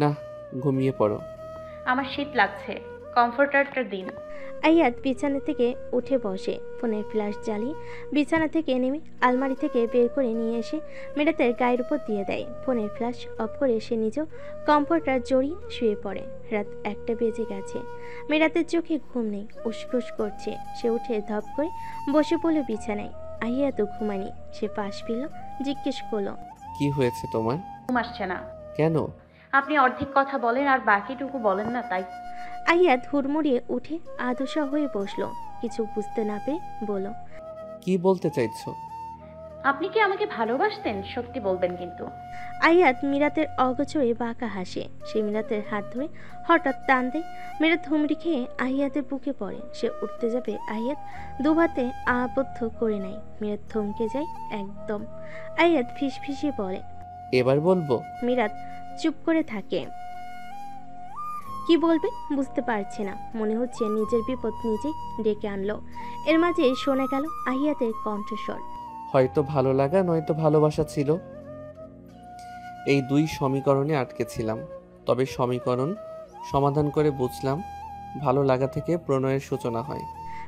না, ঘুমিয়ে পড়ো। আমার শীত লাগছে, কমফোর্টারটা দিন। আয়াত বিছানা থেকে উঠে বসে, ফোনের ফ্ল্যাশ জ্বালিয়ে বিছানা থেকে নেমে আলমারি থেকে বের করে নিয়ে এসে মেয়েরাতের গায়ের উপর দিয়ে দেয়। ফোনের ফ্ল্যাশ অফ করে সে নিজেও কমফোর্টার জড়িয়ে শুয়ে পড়ে। রাত 1টা বেজে গেছে। মেয়েরাতের চোখে ঘুম নেই, উসখুস করছে। সে উঠে ধপ করে বসে পড়ল বিছানায়। আয়াত ঘুমায়নি। সে পাশ ফিরল, জিজ্ঞেস করলো, কি হয়েছে তোমার? ঘুম আসছে না। কেন? আপনি অর্ধেক কথা বলেন আর বাকিটুকু বলেন না, তাই। আয়াত হুড়মুড়িয়ে উঠে আদশা হয়ে বসলো। কিছু বুঝতে না পেরে বলল, কি বলতে চাইছো? আপনি কি আমাকে ভালোবাসতেন? সত্যি বলবেন কিন্তু। আয়াত মিরাতের অগোচরে বাঁকা হাসে। সে মিরাতের হাত ধরে হঠাৎ টান দেয়। মিরাত হুমড়ি খেয়ে আহিয়াতের বুকে পড়ে। সে উঠতে যাবে, আয়াত দুভাতে আবদ্ধ করে নেয়। মিরাত থমকে যায় একদম। আয়াত ফিসফিসিয়ে বলে, এবার বলবো? মিরাত চুপ করে থাকে। কি বলবে বুঝতে পারছে না। মনে হচ্ছে নিজের বিপদ নিজেই ডেকে আনলো। এর মাঝে শোনা গেল আহিয়াতের কণ্ঠস্বর, হয়তো ভালো লাগা নয়তো ভালোবাসা ছিল। এই দুই সমীকরণে আটকে ছিলাম। তবে সমীকরণ সমাধান করে বুঝলাম ভালো লাগা থেকে প্রণয়ের সূচনা হয়।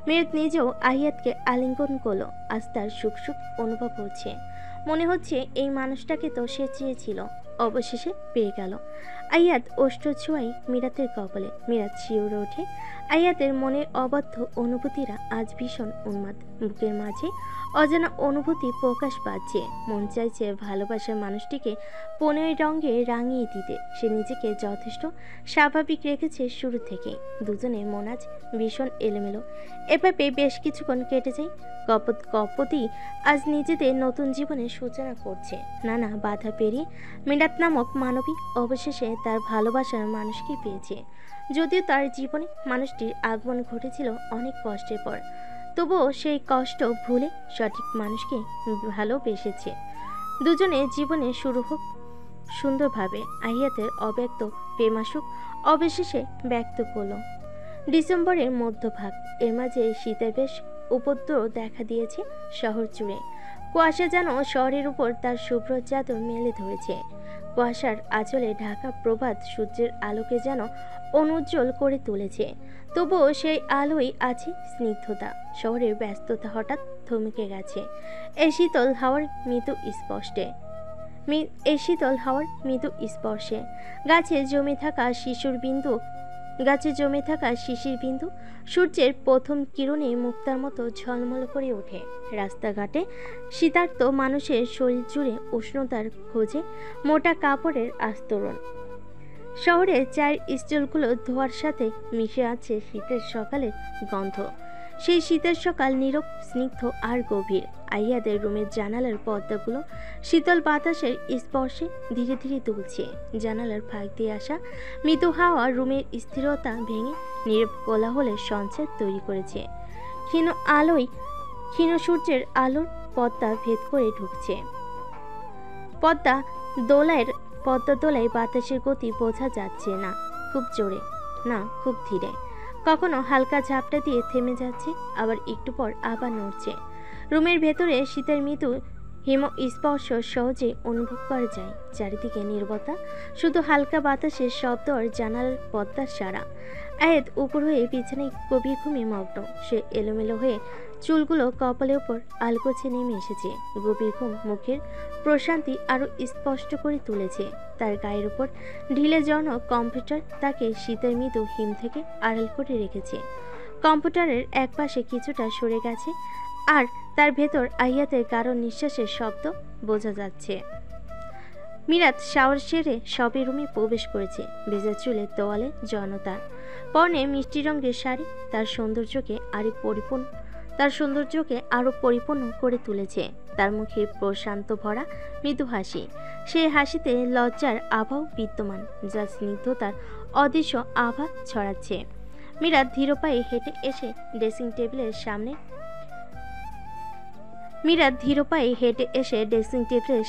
মেয়ের নিজেও আহিয়াতকে আলিঙ্গন করলো। আজ তার সুখ সুখ অনুভব হচ্ছে। মনে হচ্ছে এই মানুষটাকে তো সে চেয়েছিল, অবশেষে পেয়ে গেল। আয়াত ওষ্ঠ ছোঁয়াই মিরাতের কপালে। মিরাত শিউরে ওঠে। আয়াতের মনের অবাধ্য অনুভূতিরা আজ ভীষণ উন্মাদ। বুকের মাঝে অজানা অনুভূতি প্রকাশ পাচ্ছে। মন চাইছে ভালোবাসার মানুষটিকে 15 রঙে রাঙিয়ে দিতে। সে নিজেকে যথেষ্ট স্বাভাবিক রেখেছে শুরু থেকে। দুজনের মন আজ ভীষণ এলোমেলো। এভাবে বেশ কিছুক্ষণ কেটে যায়। কপতি আজ নিজেদের নতুন জীবনের সূচনা করছে। নানা বাধা পেরিয়ে মিরাত নামক মানবী অবশেষে তার ভালোবাসার মানুষকে পেয়েছে। যদিও তার জীবনে মানুষটির আগমন ঘটেছিল অনেক কষ্টের পর, তবুও সেই কষ্ট ভুলে সঠিক মানুষকে ভালোবেসেছে। দুজনে জীবনে শুরু হোক সুন্দরভাবে। আহিয়াতের অব্যক্ত প্রেমাসুখ অবশেষে ব্যক্ত করলো। ডিসেম্বরের মধ্যভাগ। এর মাঝে শীতের বেশ উপদ্রব দেখা দিয়েছে শহর জুড়ে। কুয়াশা যেন শহরের উপর তার শুভ্র চাদর মেলে ধরেছে। কুয়াশার আঁচলে ঢাকা প্রভাত সূর্যের আলোকে যেন অনুজ্জ্বল করে তুলেছে। তবুও সেই আলোই আছে স্নিগ্ধতা। শহরের ব্যস্ততা হঠাৎ থমকে গেছে এই শীতল হাওয়ার মৃদু স্পর্শে। গাছে জমে থাকা শিশির বিন্দু সূর্যের প্রথম কিরণে মুক্তার মতো ঝলমল করে ওঠে। রাস্তাঘাটে শীতার্ত মানুষের শরীর জুড়ে উষ্ণতার খোঁজে মোটা কাপড়ের আস্তরণ। শহরের চায়ের স্টলগুলো ধোয়ার সাথে মিশে আছে শীতের সকালের গন্ধ। সেই শীতের সকাল নীরব, স্নিগ্ধ আর গভীর। আইয়াদের রুমের জানালার পর্দাগুলো শীতল বাতাসের স্পর্শে ধীরে ধীরে দুলছে। জানালার ফাঁক দিয়ে আসা মৃদু হাওয়া রুমের স্থিরতা ভেঙে নীরব কোলাহলের সঞ্চার তৈরি করেছে। ক্ষীণ সূর্যের আলোর পর্দা ভেদ করে ঢুকছে। পদ্মা দোলায় বাতাসের গতি বোঝা যাচ্ছে না খুব জোরে, না খুব ধীরে। কখনো হালকা ঝাপটা দিয়ে থেমে যাচ্ছে, আবার একটু পর আবার নড়ছে। রুমের ভেতরে শীতের মৃদু হিম স্পর্শ সহজে অনুভব করা যায়। চারিদিকে নীরবতা, শুধু হালকা বাতাসের শব্দ আর জানালার পর্দার সারা। আয়াত উপর হয়ে বিছানায় গভীর ঘুমে মগ্ন। সে এলোমেলো হয়ে চুলগুলো কপালের উপর আলগোছে নেমে এসেছে। গভীর ঘুম মুখের প্রশান্তি আরো স্পষ্ট করে তুলেছে। তার গায়ের উপর ঢিলে জড়ানো কম্পিউটার তাকে শীতের মৃদু হিম থেকে আড়াল করে রেখেছে। কম্পিউটারের একপাশে কিছুটা সরে গেছে, আর তার ভেতর আয়াতের গাঢ় নিঃশ্বাসের শব্দ বোঝা যাচ্ছে। মিরাত শাওয়ার সেরে সবে রুমে প্রবেশ করেছে। ভেজা চুলের তোয়ালে জনতা, পরনে মিষ্টি রঙের শাড়ি তার সৌন্দর্যকে আরো পরিপূর্ণ করে তুলেছে। তার মুখে প্রশান্ত ভরা মৃদু হাসি। সেই হাসিতে লজ্জার আভাও বিদ্যমান, যা স্নিগ্ধতার অদৃশ্য আভা ছড়াচ্ছে। মিরাত ধীর পায়ে হেঁটে এসে ড্রেসিং টেবিলের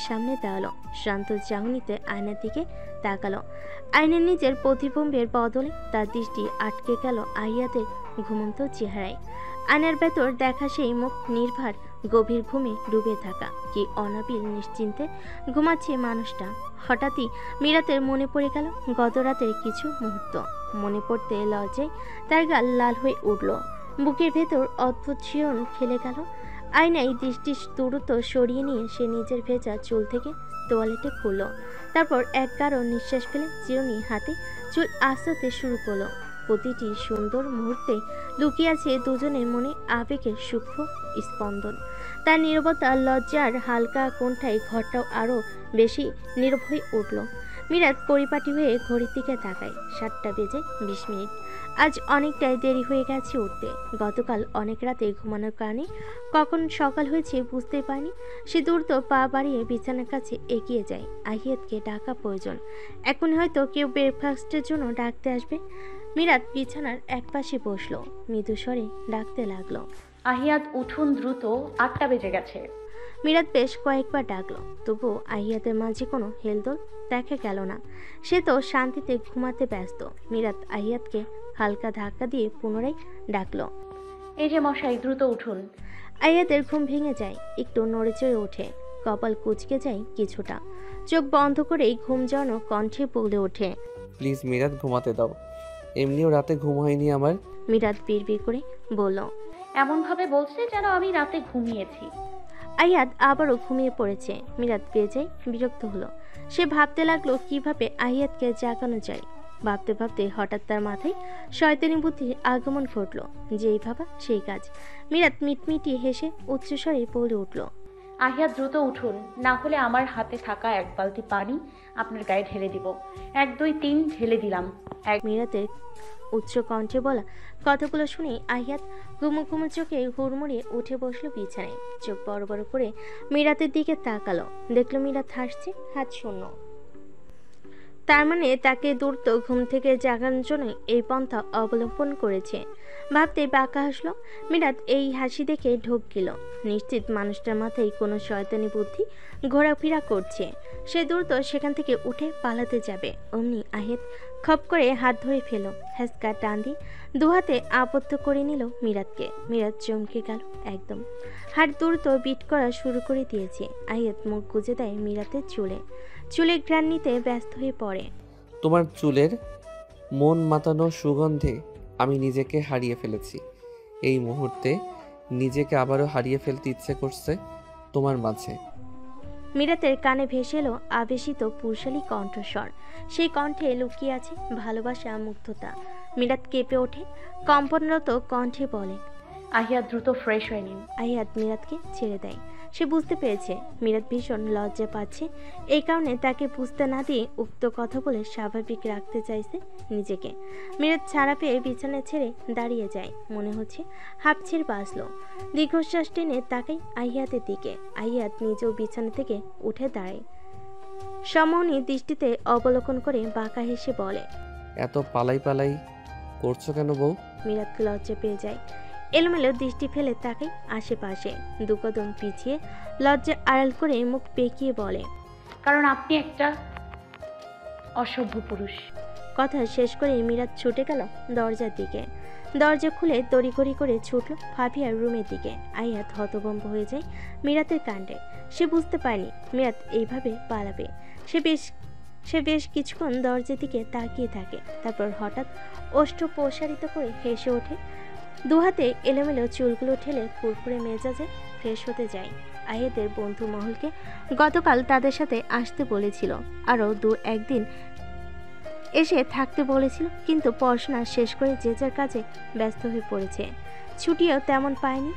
সামনে দাঁড়ালো। শান্ত চাহনিতে আয়নার দিকে তাকালো। আয়নার নিজের প্রতিবিম্বের বদলে তার দৃষ্টি আটকে গেল আহিয়াতের ঘুমন্ত চেহারায়। আয়নার ভেতর দেখা সেই মুখ নির্ভার গভীর ঘুমে ডুবে থাকা, কি অনাবিল নিশ্চিন্তে ঘুমাচ্ছে মানুষটা। হঠাৎই মিরাতের মনে পড়ে গেল গত রাতের কিছু মুহূর্ত। মনে পড়তে লজ্জায় তার গাল লাল হয়ে উঠল, বুকের ভেতর অদ্ভুত শিহরণ খেলে গেল। আয়নায় দৃষ্টি দ্রুত সরিয়ে নিয়ে সে নিজের ভেজা চুল থেকে তোয়ালেটে খুলল। তারপর এক গাঢ় নিঃশ্বাস ফেলে চিরুনি হাতে চুল আঁচড়াতে শুরু করলো। প্রতিটি সুন্দর মুহূর্তে লুকিয়ে আছে দুজনের মনে আবেগের সূক্ষ্ম স্পন্দন। তার নীরবতা, লজ্জার হালকা কণ্ঠায় ঘরটাও আরও বেশি নীরব হয়ে উঠল। মিরাত পরিপাটি হয়ে ঘড়ির দিকে তাকায়। 7টা বেজে 20 মিনিট। আজ অনেকটাই দেরি হয়ে গেছে উঠতে। গতকাল অনেক রাতে ঘুমানোর কারণে কখন সকাল হয়েছে বুঝতে পারেনি। সে দ্রুত পা বাড়িয়ে বিছানার কাছে এগিয়ে যায়। আহিয়াতকে ডাকা প্রয়োজন, এখন হয়তো কেউ ব্রেকফাস্টের জন্য ডাকতে আসবে। মিরাত বিছানার একপাশে বসলো, মৃদু স্বরে ডাকতে লাগলো, আহিয়াত উঠুন দ্রুত, 8টা বেজে গেছে। মিরাত বেশ কয়েকবার ডাকলো, তবুও আহিয়াতের মাঝে কোনো হেলদোল দেখা গেল না। সে তো শান্তিতে ঘুমাতে ব্যস্ত। মিরাত আহিয়াতকে হালকা ধাক্কা দিয়ে পুনরায় ডাকলো, এই যে মশাই, দ্রুত উঠুন। আহিয়াতের ঘুম ভেঙে যায়, একটু নড়ে চড়ে ওঠে, কপাল কুঁচকে যায় কিছুটা। চোখ বন্ধ করেই ঘুম জড়ানো কণ্ঠে বলে ওঠে, প্লিজ মিরাত, ঘুমাতে দাও। এমনিও রাতে ঘুম হয়নি আমার। মিরাত বিড়বিড় করে বলল। এমনভাবে বলছে যেন আমি রাতে ঘুমিয়েছি। আহিয়াত আবারও ঘুমিয়ে পড়েছে। মিরাত বেজায় বিরক্ত হলো। সে ভাবতে লাগলো কিভাবে আহিয়াতকে জাগানো যায়। ভাবতে ভাবতে হঠাৎ তার মাথায় শয়তানি বুদ্ধির আগমন ঘটল। যেই ভাবা সেই কাজ। মিরাত মিটমিটি হেসে উচ্চস্বরে বলে উঠল, আহিয়াত দ্রুত উঠুন, না হলে আমার হাতে থাকা 1 বালতি পানি আপনার গায়ে ঢেলে দিব। 1 2 3 ঢেলে দিলাম। মিরাতের উচ্চ কণ্ঠে বলা কথাগুলো শুনে আহিয়াত ঘুমো ঘুমো চোখে হুড়মুড়িয়ে উঠে বসলো বিছানায়। চোখ বড় বড় করে মিরাতের দিকে তাকালো। দেখলো মিরাত হাসছে, হাত শূন্য। তার মানে তাকে দ্রুত ঘুম থেকে জাগানোর জন্য এই পন্থা অবলম্বন করেছে। ভাবতে বাঁকা হাসলো। মিরাত এই হাসি দেখে ঢোক গেল। নিশ্চিত মানুষটার মাথায় কোনো শয়তানি বুদ্ধি ঘোরাফেরা করছে। সে দ্রুত সেখান থেকে উঠে পালাতে যাবে, অমনি আহিয়াত খপ করে হাত ধরে ফেল। হ্যাসকা টান দিয়ে দুহাতে আবদ্ধ করে নিল মিরাতকে। মিরাত চমকে গেল একদম। হাত দ্রুত বিট করা শুরু করে দিয়েছে। আহিয়াত মুখ গুজে দেয় মিরাতের চুলে ঘ্রাণ নিতে ব্যস্ত হয়ে পড়ে। তোমার চুলের মন মাতানো সুগন্ধে আমি নিজেকে হারিয়ে ফেলেছি। এই মুহূর্তে নিজেকে আবারও হারিয়ে ফেলতে ইচ্ছে করছে তোমার মাঝে। মিরাতের কানে ভেসে এলো আবেশিত পুরুষালী কণ্ঠস্বর। সেই কণ্ঠে লুকিয়ে আছে ভালোবাসা, মুগ্ধতা। মিরাত কেঁপে ওঠে, কম্পনরত কণ্ঠে বলে, আহিয়াত দ্রুত ফ্রেশ হয়ে নিন। আহিয়াত মিরাতকে ছেড়ে দেয়। সে বুঝতে পেরেছে মিরাত ভীষণ লজ্জা পাচ্ছে। এই কারণে তাকে বুঝতে না দিয়ে উক্ত কথা বলে স্বাভাবিক রাখতে চাইছে নিজেকে। মিরাত ছাড়া পেয়ে বিছানা ছেড়ে দাঁড়িয়ে যায়। মনে হচ্ছে হাঁপ ছেড়ে বাঁচল। দীর্ঘশ্বাস টেনে তাকাই আহিয়াতের দিকে। আহিয়াত নিজেও বিছানা থেকে উঠে দাঁড়ায়। সম্মোহনী দৃষ্টিতে অবলোকন করে বাঁকা হেসে বলে, এত পালাই পালাই করছো কেন বউ? মিরাত লজ্জা পেয়ে যায়। এলোমেলো দৃষ্টি ফেলে তাকাই আশেপাশে। দুকদম পিছিয়ে লজ্জা আড়াল করে মুখ বেঁকিয়ে বলে, কারণ আপনি একটা অসভ্য পুরুষ। কথা শেষ করে মিরাত ছুটে গেল দরজার দিকে। দরজা খুলে তড়িঘড়ি করে ছুটল ফাবিয়ার রুমের দিকে। আহিয়াত হতভম্ব হয়ে যায় মিরাতের কাণ্ডে। সে বুঝতে পারেনি মিরাত এইভাবে পালাবে। সে বেশ কিছুক্ষণ দরজার দিকে তাকিয়ে থাকে। তারপর হঠাৎ ওষ্ঠ প্রসারিত করে হেসে ওঠে। দুহাতে এলোমেলো চুলগুলো ঠেলে ফুরফুরে মেজাজে ফ্রেশ হতে যায়। আহিয়াতের বন্ধু মহলকে গতকাল তাদের সাথে আসতে বলেছিল, আরও 2-1 দিন এসে থাকতে বলেছিল, কিন্তু পড়াশোনা শেষ করে যে যার কাজে ব্যস্ত হয়ে পড়েছে। ছুটিও তেমন পায়নি,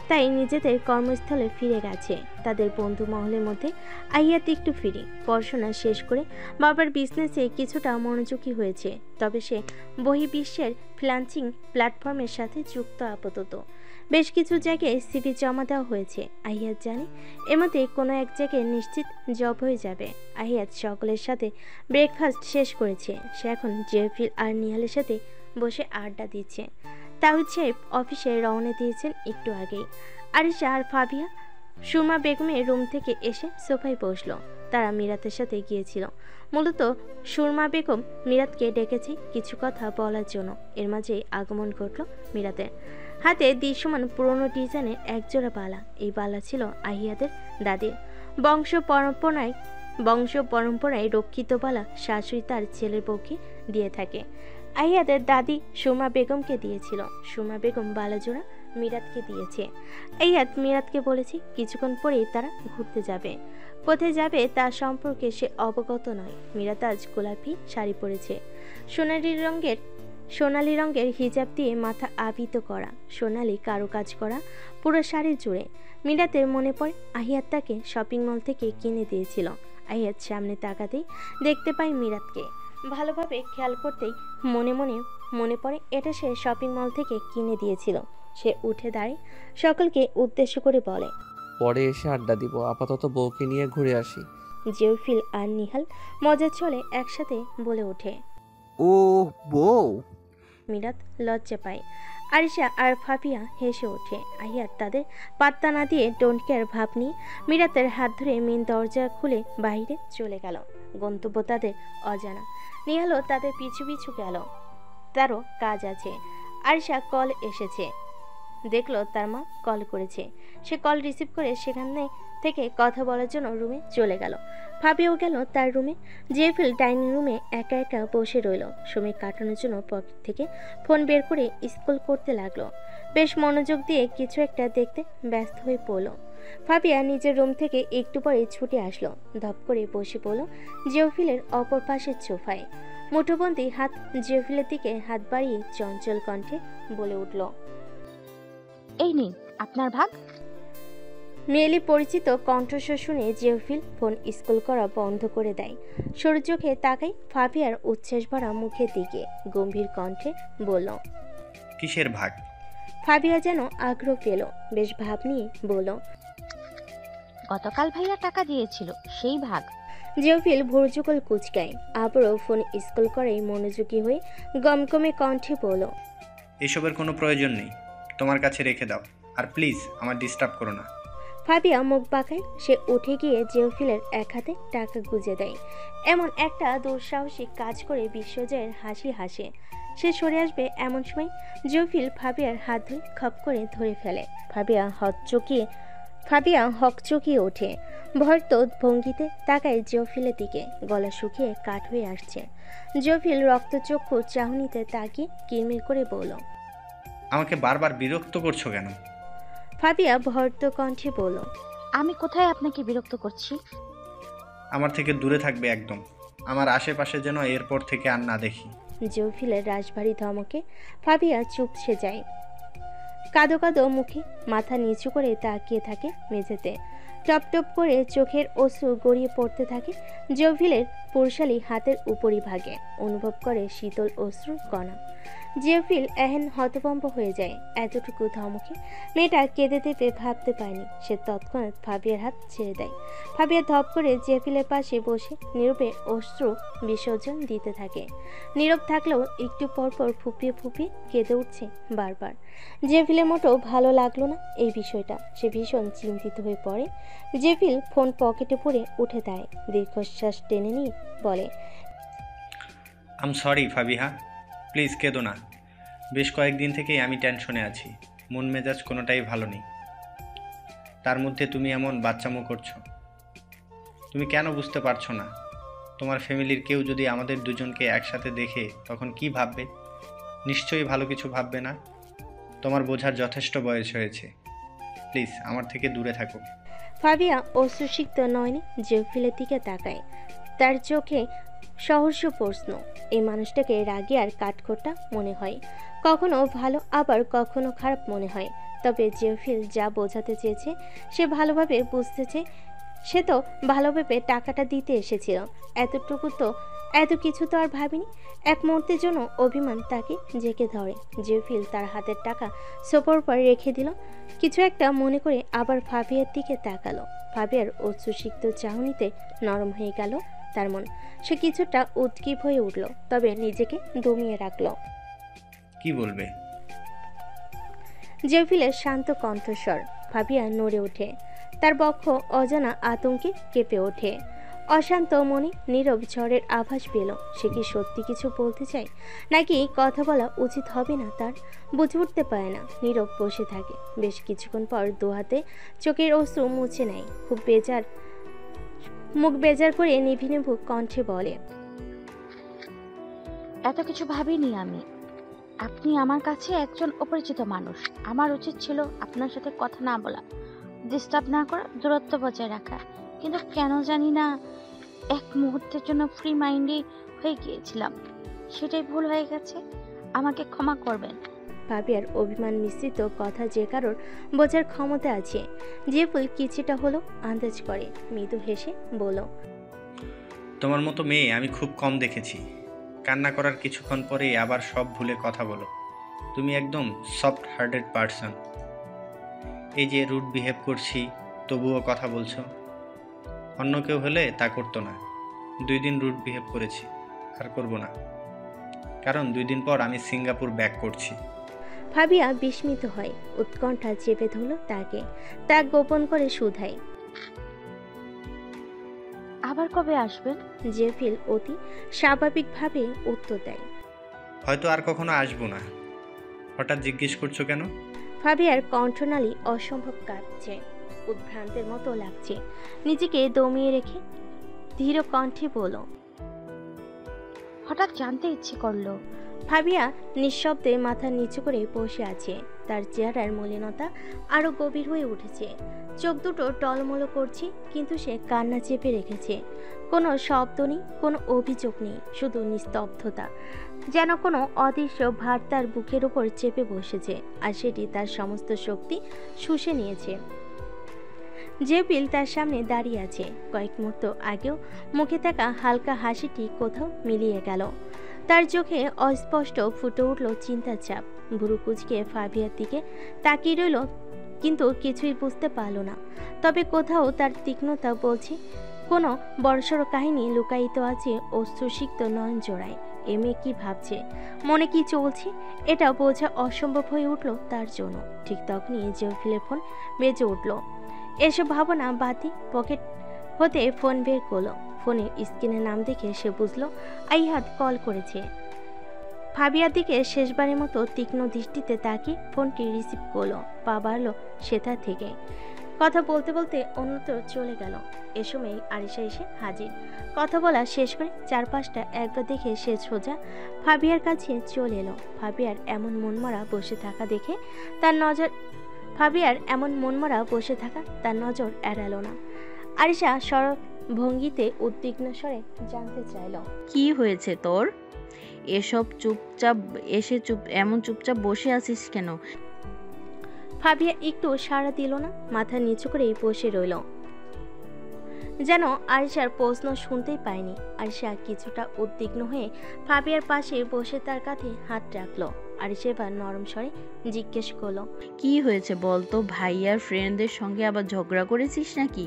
তাই নিজেদের কর্মস্থলে ফিরে গেছে। তাদের বন্ধু মহলের মধ্যে আহিয়াত একটু ফিরি। পড়াশোনা শেষ করে বাবার বিজনেসে কিছুটা মনোযোগী হয়েছে। তবে সে বহির্বিশ্বের ফ্রিল্যান্সিং প্ল্যাটফর্মের সাথে যুক্ত আপাতত। বেশ কিছু জায়গায় সিভি জমা দেওয়া হয়েছে। আহিয়াত জানে এর মধ্যে কোনো এক জায়গায় নিশ্চিত জব হয়ে যাবে। আহিয়াত সকলের সাথে ব্রেকফাস্ট শেষ করেছে। সে এখন জেফিল আর নিহালের সাথে বসে আড্ডা দিচ্ছে। তাহিদ সাহেব অফিসে রওনা দিয়েছেন একটু আগেই। আরিশা আর ফাবিয়া সুরমা বেগমের রুম থেকে এসে সোফায় বসলো। তারা মিরাতের সাথে গিয়েছিল মূলত সুরমা বেগম মিরাতকে ডেকেছে কিছু কথা বলার জন্য। এর মাঝেই আগমন ঘটল মিরাতের। হাতে দৃশ্যমান পুরনো ডিজাইনের একজোড়া বালা। এই বালা ছিল আহিয়াদের দাদির। বংশ পরম্পরায় রক্ষিত বালা শাশুড়ি তার ছেলের বউকে দিয়ে থাকে। আহিয়াদের দাদি সুরমা বেগমকে দিয়েছিল। সুরমা বেগম বালাজোড়া মিরাতকে দিয়েছে। আহিয়াদ মিরাতকে বলেছে কিছুক্ষণ পরেই তারা ঘুরতে যাবে। কোথায় যাবে তা সম্পর্কে সে অবগত নয়। মিরাত আজ গোলাপি শাড়ি পরেছে, সোনালি রঙের হিজাব দিয়ে মাথা আবৃত করা, সোনালি কারুকাজ করা পুরো শাড়ি জুড়ে। মিরাতের মনে পড়ে আহিয়াদ তাকে শপিং মল থেকে কিনে দিয়েছিল। আহিয়াদ সামনে তাকাতেই দেখতে পায় মিরাতকে। ভালোভাবে খেয়াল করতেই মনে পড়ে এটা সে শপিং মল থেকে কিনে দিয়েছিল। সে উঠে দাঁড়িয়ে সকলকে উদ্দেশ্য করে বলে, পরে এসে আড্ডা দিব, আপাতত বউকে নিয়ে ঘুরে আসি। জেউফিল আর নিহাল মজার ছলে একসাথে বলে ওঠে, ও বউ। মিরাত লজ্জা পায়। আরিশা আর ফাফিয়া হেসে ওঠে। আহিয়াত তাদের পাত্তা না দিয়ে ডোন্ট কেয়ার ভাব নিয়ে মিরাতের হাত ধরে মেন দরজা খুলে বাইরে চলে গেল। গন্তব্য তাদের অজানা। নিহালও তাদের পিছু পিছু গেল। তারও কাজ আছে। আরিশা কল এসেছে, দেখলো তার মা কল করেছে। সে কল রিসিভ করে সেখানে থেকে কথা বলার জন্য রুমে চলে গেল। ফাবিও গেল তার রুমে। জেফিল ডাইনিং রুমে একা একা বসে রইল। সময় কাটানোর জন্য পকেট থেকে ফোন বের করে স্ক্রল করতে লাগলো। বেশ মনোযোগ দিয়ে কিছু একটা দেখতে ব্যস্ত হয়ে পড়ল। ফাবিয়া নিজের রুম থেকে একটু পরে ছুটে আসলো। ধপ করে বসে পড়ল জেফিলের অপর পাশের সোফায়। মুঠোবন্দি হাত জেফিলের দিকে হাত বাড়িয়ে চঞ্চল কণ্ঠে বলে উঠল, এই নিন আপনার ভাগ। মেয়েলি পরিচিত কণ্ঠস্বর শুনে জেফিল ফোন স্ক্রল করা বন্ধ করে দেয়। সরু চোখে তাকাই ফাবিয়ার উচ্ছ্বাস ভরা মুখের দিকে। গম্ভীর কণ্ঠে বলল, কিসের ভাগ? ফাবিয়া যেন আগ্রহ পেল, বেশ ভাব নিয়ে বলল, গতকাল ভাইয়া টাকা দিয়েছিল সেই ভাগ। জেফিল ভুরুযুগল কুচকায়। আবারও ফোন স্ক্রল করাই মনোযোগী হয়ে গমগমে কণ্ঠে বলল, এসবের কোনো প্রয়োজন নেই, তোমার কাছে রেখে দাও। আর প্লিজ আমার ডিস্টার্ব করো না। ফাবিয়া মুখ বাঁকায়। সে উঠে গিয়ে জেফিলের এক হাতে টাকা গুজে দেয়। এমন একটা দুঃসাহসিক কাজ করে বিশ্বজয়ের হাসি হাসে। সে সরে আসবে এমন সময় জেফিল ফাবিয়ার হাত ধরে খপ করে ধরে ফেলে। ফাবিয়া হকচকিয়ে ওঠে। ভর্ত ভঙ্গিতে তাকায় জেফিলের দিকে। গলা শুকিয়ে কাঠ হয়ে আসছে। জেফিল রক্তচক্ষু চাহনিতে তাকিয়ে কিরমির করে বলল, আমাকে বারবার বিরক্ত করছো কেন? ফাবিয়া ভর্ত কণ্ঠে বলল, আমি কোথায় আপনাকে বিরক্ত করছি? আমার থেকে দূরে থাকবে একদম। আমার আশেপাশে যেন এরপর থেকে আর না দেখি। জেফিলের রাশভারী ধমকে ফাবিয়া চুপসে যায়। কাদো কাদো মুখে মাথা নিচু করে তাকিয়ে থাকে মেঝেতে। টপ টপ করে চোখের অশ্রু গড়িয়ে পড়তে থাকে জেফিলের পুরুষালী হাতের উপরিভাগে। অনুভব করে শীতল অশ্রুর কণা। জেফিল এহেন হতভম্ব হয়ে যায়। এতটুকু ধমকে মেয়েটা কেঁদে দেবে ভাবতে পারেনি। সে তৎক্ষণাৎ ফাবিয়ার হাত ছেড়ে দেয়। ফাবিয়া ধপ করে জেফিলের পাশে বসে নীরবে অশ্রু বিসর্জন দিতে থাকে। নীরব থাকলেও একটু পরপর ফুপিয়ে ফুপিয়ে কেঁদে উঠছে বারবার। জেফিলের মোটেও ভালো লাগলো না এই বিষয়টা। সে ভীষণ চিন্তিত হয়ে পড়ে। জেফিল ফোন পকেটে পড়ে উঠে দাঁড়ায়। দীর্ঘশ্বাস টেনে নিয়ে বলে, আম সরি ফাবিহা, প্লিজ কেঁদো না। বেশ কয়েকদিন থেকেই আমি টেনশনে আছি। মন মেজাজ কোনোটাই ভালো নেই। তার মধ্যে তুমি এমন বাচ্চামো করছো। তুমি কেন বুঝতে পারছো না? তোমার ফ্যামিলির কেউ যদি আমাদের দুজনকে একসাথে দেখে তখন কি ভাববে? নিশ্চয়ই ভালো কিছু ভাববে না। তোমার বোঝার যথেষ্ট বয়স হয়েছে। প্লিজ আমার থেকে দূরে থাকো। ফাবিয়া অশ্রুসিক্ত নয়নে জেফিলের দিকে তাকায়। তার চোখে সহস্র প্রশ্ন। এই মানুষটাকে রাগী আর কাঠখোট্টা মনে হয়, কখনো ভালো আবার কখনো খারাপ মনে হয়। তবে জেফিল যা বোঝাতে চেয়েছে সে ভালোভাবে বুঝতেছে। সে তো ভালোভাবে টাকাটা দিতে এসেছিল। এত কিছু তো আর ভাবিনি। এক মুহূর্তের জন্য অভিমান তাকে জেঁকে ধরে। জেফিল তার হাতের টাকা সোফার উপর রেখে দিল। কিছু একটা মনে করে আবার ফাবিয়ার দিকে তাকালো। ফাবিয়ার অশ্রুসিক্ত চাহনিতে নরম হয়ে গেল তার মন। সে কিছুটা উদ্গ্রীব হয়ে উঠল, তবে নিজেকে দমিয়ে রাখল। কি বলবে? জেফিলের শান্ত কণ্ঠস্বর। ফাবিয়া নড়ে ওঠে। তার বক্ষ অজানা আতঙ্কে কেঁপে ওঠে। অশান্ত মনে নীরব ঝড়ের আভাস পেল। সে কি সত্যি কিছু বলতে চায়, নাকি কথা বলা উচিত হবে না তার? বুঝে উঠতে পারে না। নীরব বসে থাকে। বেশ কিছুক্ষণ পর দু হাতে চোখের অশ্রু মুছে নেয়। মুখ বেজার করে নিভু নিভু কণ্ঠে বলে, এত কিছু ভাবিনি আমি। আপনি আমার কাছে একজন অপরিচিত মানুষ। আমার উচিত ছিল আপনার সাথে কথা না বলা, ডিস্টার্ব না করা, দূরত্ব বজায় রাখা। কিন্তু কেন জানি না এক মুহূর্তের জন্য ফ্রি মাইন্ডে হয়ে গিয়েছিলাম। সেটাই ভুল হয়ে গেছে। আমাকে ক্ষমা করবেন। ভাবিয়ার অভিমান মিশ্রিত কথা যে কারোর বোঝার ক্ষমতা আছে। যে ফুল কিছুটা হলো আন্দাজ করে মৃদু হেসে বলল, তোমার মতো মেয়ে আমি খুব কম দেখেছি। কান্না করার কিছুক্ষণ পরেই আবার সব ভুলে কথা বলো। তুমি একদম সফট হার্টেড পারসন। এই যে রুড বিহেভ করছি তবুও কথা বলছো। অন্য কেউ হলে তা করতো না। 2 দিন রুড বিহেভ করেছি, আর করব না। কারণ 2 দিন পর আমি সিঙ্গাপুর ব্যাক করছি। ভাবিয়া বিস্মিত হয়। উৎকণ্ঠা চেপে ধরল তাকে। তা গোপন করে শুধায়, আবার কবে আসবেন? জেফিল অতি স্বাভাবিকভাবে উত্তর দেয়, হয়তো আর কখনো আসবো না। হঠাৎ জিজ্ঞেস করছো কেন? ভাবিয়ার কণ্ঠনালী অসম্ভব কাঁপছে। উদ্ভ্রান্তের মতো লাগছে। নিজেকে দমিয়ে রেখে ধীর কণ্ঠে বলল, হঠাৎ জানতে ইচ্ছে করলো। ভাবিয়া নিঃশব্দে মাথা নিচু করে বসে আছে। তার চেহারার মলিনতা আরো গভীর হয়ে উঠেছে। চোখ দুটো টলমল করছে, কিন্তু সে কান্না চেপে রেখেছে। কোনো শব্দ নেই, কোনো অভিযোগ নেই, শুধু নিস্তব্ধতা। যেন কোনো অদৃশ্য ভার তার বুকের উপর চেপে বসেছে, আর সেটি তার সমস্ত শক্তি শুষে নিয়েছে। জেফিল তার সামনে দাঁড়িয়ে আছে। কয়েক মুহূর্ত আগেও মুখে থাকা হালকা হাসিটি কোথাও মিলিয়ে গেল। তার চোখে অস্পষ্ট ফুটে উঠল চিন্তার ছাপ। ভুরু কুঁচকে ফাবিয়ার দিকে তাকিয়ে রইল, কিন্তু কিছুই বুঝতে পারল না। তবে কোথাও তার তীক্ষ্ণতা বলছে কোনো বড়সড় কাহিনী লুকায়িত আছে অশ্রুসিক্ত নয়ন জোড়ায়। এ মেয়ে কি ভাবছে, মনে কি চলছে, এটা বোঝা অসম্ভব হয়ে উঠল তার জন্য। ঠিক তখনই জেফিলের ফোন বেজে উঠল। এসব ভাবনা বাতি পকেট হতে ফোন বের করলো। ফোনের স্ক্রিনে নাম দেখে সে বুঝলো আইহাত কল করেছে। ফাবিয়ার দিকে শেষবারের মতো তীক্ষ্ণ দৃষ্টিতে তাকিয়ে ফোনটি রিসিভ করলো। পা বাড়ল সেটা থেকে। কথা বলতে বলতে অন্যত্র চলে গেল। এ সময় আরিশা এসে হাজির। কথা বলা শেষ করে চারপাশটা একবার দেখে সে সোজা ফাবিয়ার কাছে চলে এলো। ফাবিয়ার এমন মনমরা বসে থাকা দেখে তার নজর এড়ালো না। আরিশা সরব ভঙ্গিতে উদ্বিগ্ন স্বরে জানতে চাইল, কি হয়েছে তোর? এমন চুপচাপ বসে আছিস কেন? ফাবিয়া একটু সাড়া দিল না, মাথা নিচু করেই বসে রইল, যেন আরিশার প্রশ্ন শুনতেই পায়নি। আরিশা কিছুটা উদ্বিগ্ন হয়ে ফাবিয়ার পাশে বসে তার কাঁধে হাত রাখলো। আরিশা এবার নরম স্বরে জিজ্ঞেস করলো, কি হয়েছে বলতো? ভাইয়ার ফ্রেন্ডদের সঙ্গে আবার ঝগড়া করেছিস নাকি?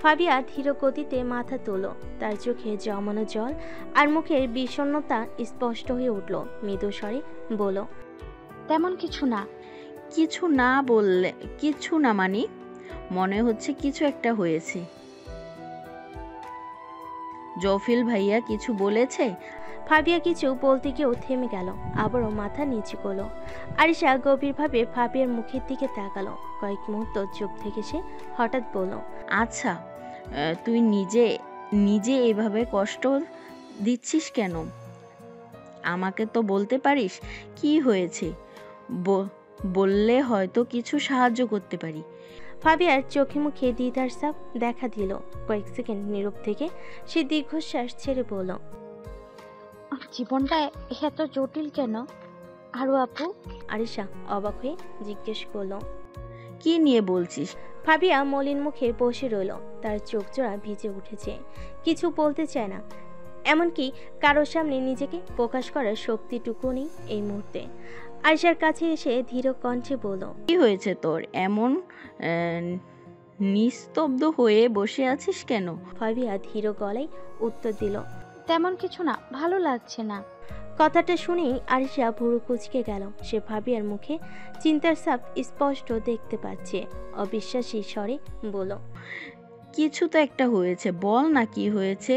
ফাবিয়া ধীর গতিতে মাথা তোল। তার চোখে জমানো জল আর মুখের বিষণ্ণতা স্পষ্ট হয়ে উঠল। মৃদু স্বরে বলল, তেমন কিছু না। কিছু না মানে? মনে হচ্ছে কিছু একটা হয়েছে। জফিল ভাইয়া কিছু বলেছে? ফাবিয়া কিছু বলতে গিয়েও থেমে গেল, আবারও মাথা নিচু করলো। আরিশা গভীরভাবে ফাবিয়ার মুখের দিকে তাকালো। কয়েক মুহূর্ত চুপ থেকে সে হঠাৎ বলল, আচ্ছা, তুই নিজে এভাবে কষ্ট দিচ্ছিস কেন? আমাকে তো বলতে পারিস কি হয়েছে। বললে হয়তো কিছু সাহায্য করতে পারি। ফাবিয়ার চোখে মুখে দ্বিধার ছাপ দেখা দিল। কয়েক সেকেন্ড নীরব থেকে সে দীর্ঘশ্বাস ছেড়ে বলল, জীবনটা এত জটিল কেন আরু আপু? আরিশা অবাক হয়ে জিজ্ঞেস করলো, কি নিয়ে বলছিস? ফাবিয়া মলিন মুখে বসে রইল। তার চোখ জোড়া ভিজে উঠেছে। কিছু বলতে চায় না, এমনকি কারোর সামনে নিজেকে প্রকাশ করার শক্তিটুকু নেই এই মুহূর্তে। আরিশার কাছে এসে ধীর কণ্ঠে বলল, কি হয়েছে তোর? এমন নিস্তব্ধ হয়ে বসে আছিস কেন? ফাবিয়া ধীর গলায় উত্তর দিল, তেমন কিছু না, ভালো লাগছে না। কথাটা শুনেই আরিশা ভুরু কুঁচকে গেল। সে ফাবিয়ার মুখে চিন্তার ছাপ স্পষ্ট দেখতে পাচ্ছে। অবিশ্বাসী স্বরে বলল, কিছু তো একটা হয়েছে, বল না কি হয়েছে।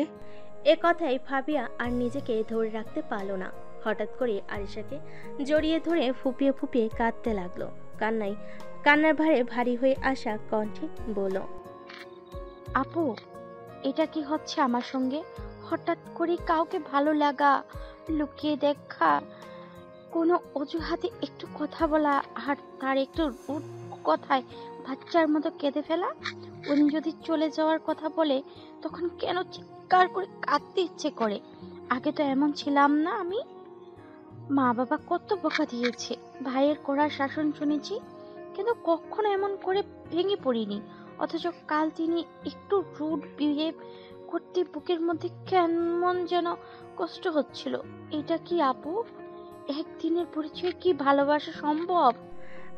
এ কথায় ফাবিয়া আর নিজেকে ধরে রাখতে পারল না। হঠাৎ করে আরিশাকে জড়িয়ে ধরে ফুপিয়ে ফুপিয়ে কাঁদতে লাগলো। কান্নার ভারে ভারী হয়ে আসা কণ্ঠে বলল, আপু, এটা কি হচ্ছে আমার সঙ্গে? হঠাৎ করে কাউকে ভালো লাগা, লুকিয়ে দেখা, কোনো অজুহাতে একটু কথা বলা, আর তার একটু রুড কথায় বাচ্চার মতো কেঁদে ফেলা। উনি যদি চলে যাওয়ার কথা বলে তখন কেন চিৎকার করে কাঁদতে ইচ্ছে করে। আগে তো এমন ছিলাম না আমি। মা বাবা কত বকা দিয়েছে, ভাইয়ের কড়া শাসন শুনেছি, কিন্তু কখনো এমন করে ভেঙে পড়িনি। অথচ কাল তিনি একটু রুড বিহেভ করতে বুকের মধ্যে কেমন যেন কষ্ট হচ্ছিল। এটা কি আপু? একদিনের পরিচয় কি ভালোবাসা সম্ভব?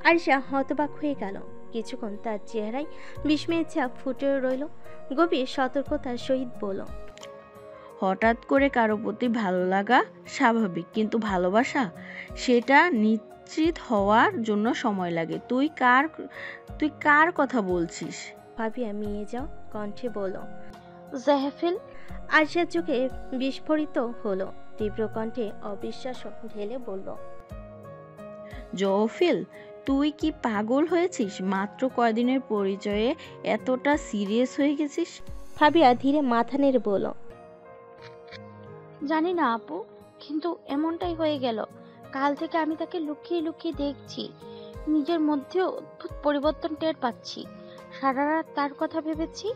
আরিশা হতবাক হয়ে গেল। কিছুক্ষণ তার চেহারায় বিস্ময়ের ছাপ ফুটে রইল। গভীর সতর্কতার সহিত বলল, হঠাৎ করে কারো প্রতি ভালো লাগা স্বাভাবিক, কিন্তু ভালোবাসা সেটা নিশ্চিত হওয়ার জন্য সময় লাগে। তুই কার কথা বলছিস? ফাবিয়া মিয়ে যাও কণ্ঠে বলল। জাহেফিল। আরিশার চোখে বিস্ফোরিত হলো। তীব্র কণ্ঠে অবিশ্বাস ঢেলে বলল, জওফিল, তুই কি পাগল হয়েছিস? মাত্র কয়দিনের পরিচয়ে এতটা সিরিয়াস হয়ে গেছিস? ফাবিয়া ধীরে মাথা নেড়ে বলল, জানি না আপু, কিন্তু এমনটাই হয়ে গেল। কাল থেকে আমি তাকে লুকিয়ে লুকিয়ে দেখছি। নিজের মধ্যেও অদ্ভুত পরিবর্তন টের পাচ্ছি। সারা রাত তার কথা ভেবেছি,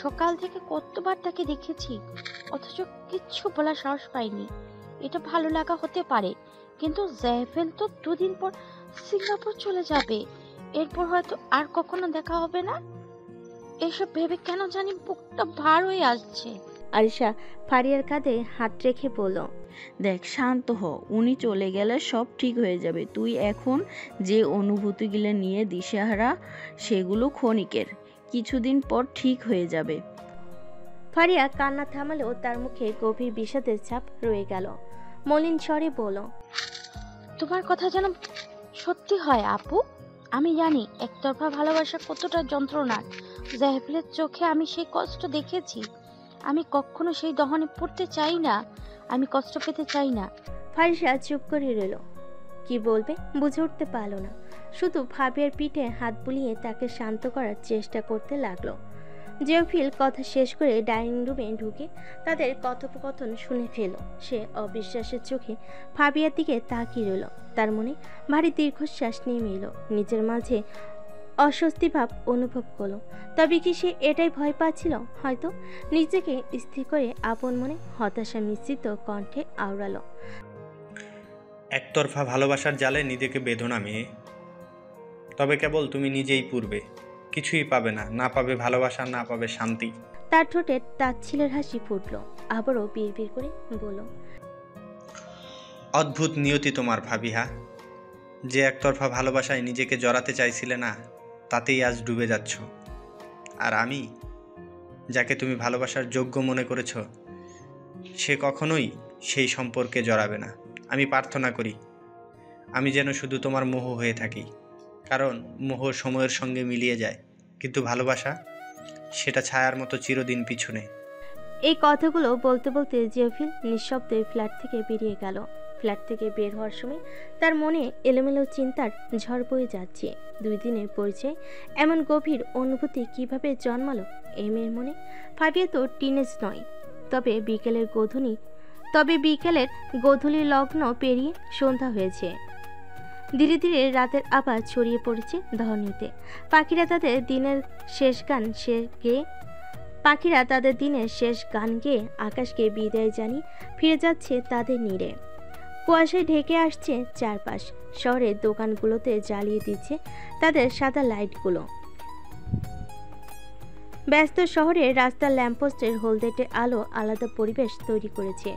সকাল থেকে কতবার তাকে দেখেছি, অথচ কিচ্ছু বলার সাহস পাইনি। এটা ভালো লাগা হতে পারে, কিন্তু জাহেফেল তো 2 দিন পর সিঙ্গাপুর চলে যাবে। এরপর হয়তো আর কখনো দেখা হবে না। এসব ভেবে কেন জানি বুকটা ভার হয়ে আসছে। আরিশা ফারিয়ার কাঁধে হাত রেখে বলল, দেখ, শান্ত হ। উনি চলে গেলে সব ঠিক হয়ে যাবে। তুই এখন যে অনুভূতিগুলো নিয়ে দিশেহারা, সেগুলো ক্ষণিকের। কিছুদিন পর ঠিক হয়ে যাবে। ফারিয়া কান্না থামালেও তার মুখে গভীর বিষাদের ছাপ রয়ে গেল। মলিন স্বরে বলল, তোমার কথা যেন সত্যি হয় আপু। আমি জানি একতরফা ভালোবাসা কতটা যন্ত্রণার। জাহেফিলের চোখে আমি সেই কষ্ট দেখেছি। আমি কখনো সেই দহনে পড়তে চাই না। আমি কষ্ট পেতে চাই না। ফারিসা চুপ করে রইল। কি বলবে বুঝে উঠতে পারল না। শুধু ফাবিয়ার পিঠে হাত বুলিয়ে তাকে শান্ত করার চেষ্টা করতে লাগলো। জেওফিল কথা শেষ করে ডাইনিং রুমে ঢুকে তাদের কথোপকথন শুনে ফেল। সে অবিশ্বাসের চোখে ফাবিয়ার দিকে তাকিয়ে রইল। তার মনে ভারী দীর্ঘশ্বাস নেমে এলো। নিজের মাঝে অস্বস্তি ভাব অনুভব করলো। তবে কি সে এটাই ভয় পাচ্ছিল? হয়তো। নিজেকে স্থির করে আপন মনে হতাশা মিশ্রিত কণ্ঠে আওড়ালো, একতরফা ভালোবাসার জালে নিজেকে বেঁধো না মেয়ে। তবে কেবল তুমি নিজেই পূর্বে কিছুই পাবে না। না পাবে ভালোবাসা, না পাবে শান্তি। তার ঠোঁটে তাচ্ছিলের হাসি ফুটলো। আবারও বিড়বিড় করে বলল, অদ্ভুত নিয়তি তোমার ফাবিহা। যে একতরফা ভালোবাসায় নিজেকে জড়াতে চাইছিলে না, তাতেই আজ ডুবে যাচ্ছ। আর আমি, যাকে তুমি ভালোবাসার যোগ্য মনে করেছ, সে কখনোই সেই সম্পর্কে জড়াবে না। আমি প্রার্থনা করি আমি যেন শুধু তোমার মোহ হয়ে থাকি, কারণ মোহ সময়ের সঙ্গে মিলিয়ে যায়, কিন্তু ভালোবাসা সেটা ছায়ার মতো চিরদিন পিছনে। এই কথাগুলো বলতে বলতে জেওফিল নিঃশব্দে ফ্ল্যাট থেকে বেরিয়ে গেল। ফ্ল্যাট থেকে বের হওয়ার সময় তার মনে এলোমেলো চিন্তার ঝড় বয়ে যাচ্ছে। 2 দিনের পরিচয়, এমন গভীর অনুভূতি কিভাবে জন্মালো এই মেয়ের মনে? ফাবিয়া তো টিনেজ নয়। তবে বিকেলের গোধূলি লগ্ন পেরিয়ে সন্ধ্যা হয়েছে। ধীরে ধীরে রাতের আবার ছড়িয়ে পড়েছে ধরণীতে। পাখিরা তাদের দিনের শেষ গান গেয়ে আকাশকে বিদায় জানিয়ে ফিরে যাচ্ছে তাদের নীড়ে। কুয়াশায় ঢেকে আসছে চারপাশ। শহরের দোকানগুলোতে জ্বালিয়ে দিচ্ছে তাদের সাদা লাইটগুলো। ব্যস্ত শহরে রাস্তার ল্যাম্পপোস্টের হলদেটে আলো আলাদা পরিবেশ তৈরি করেছে।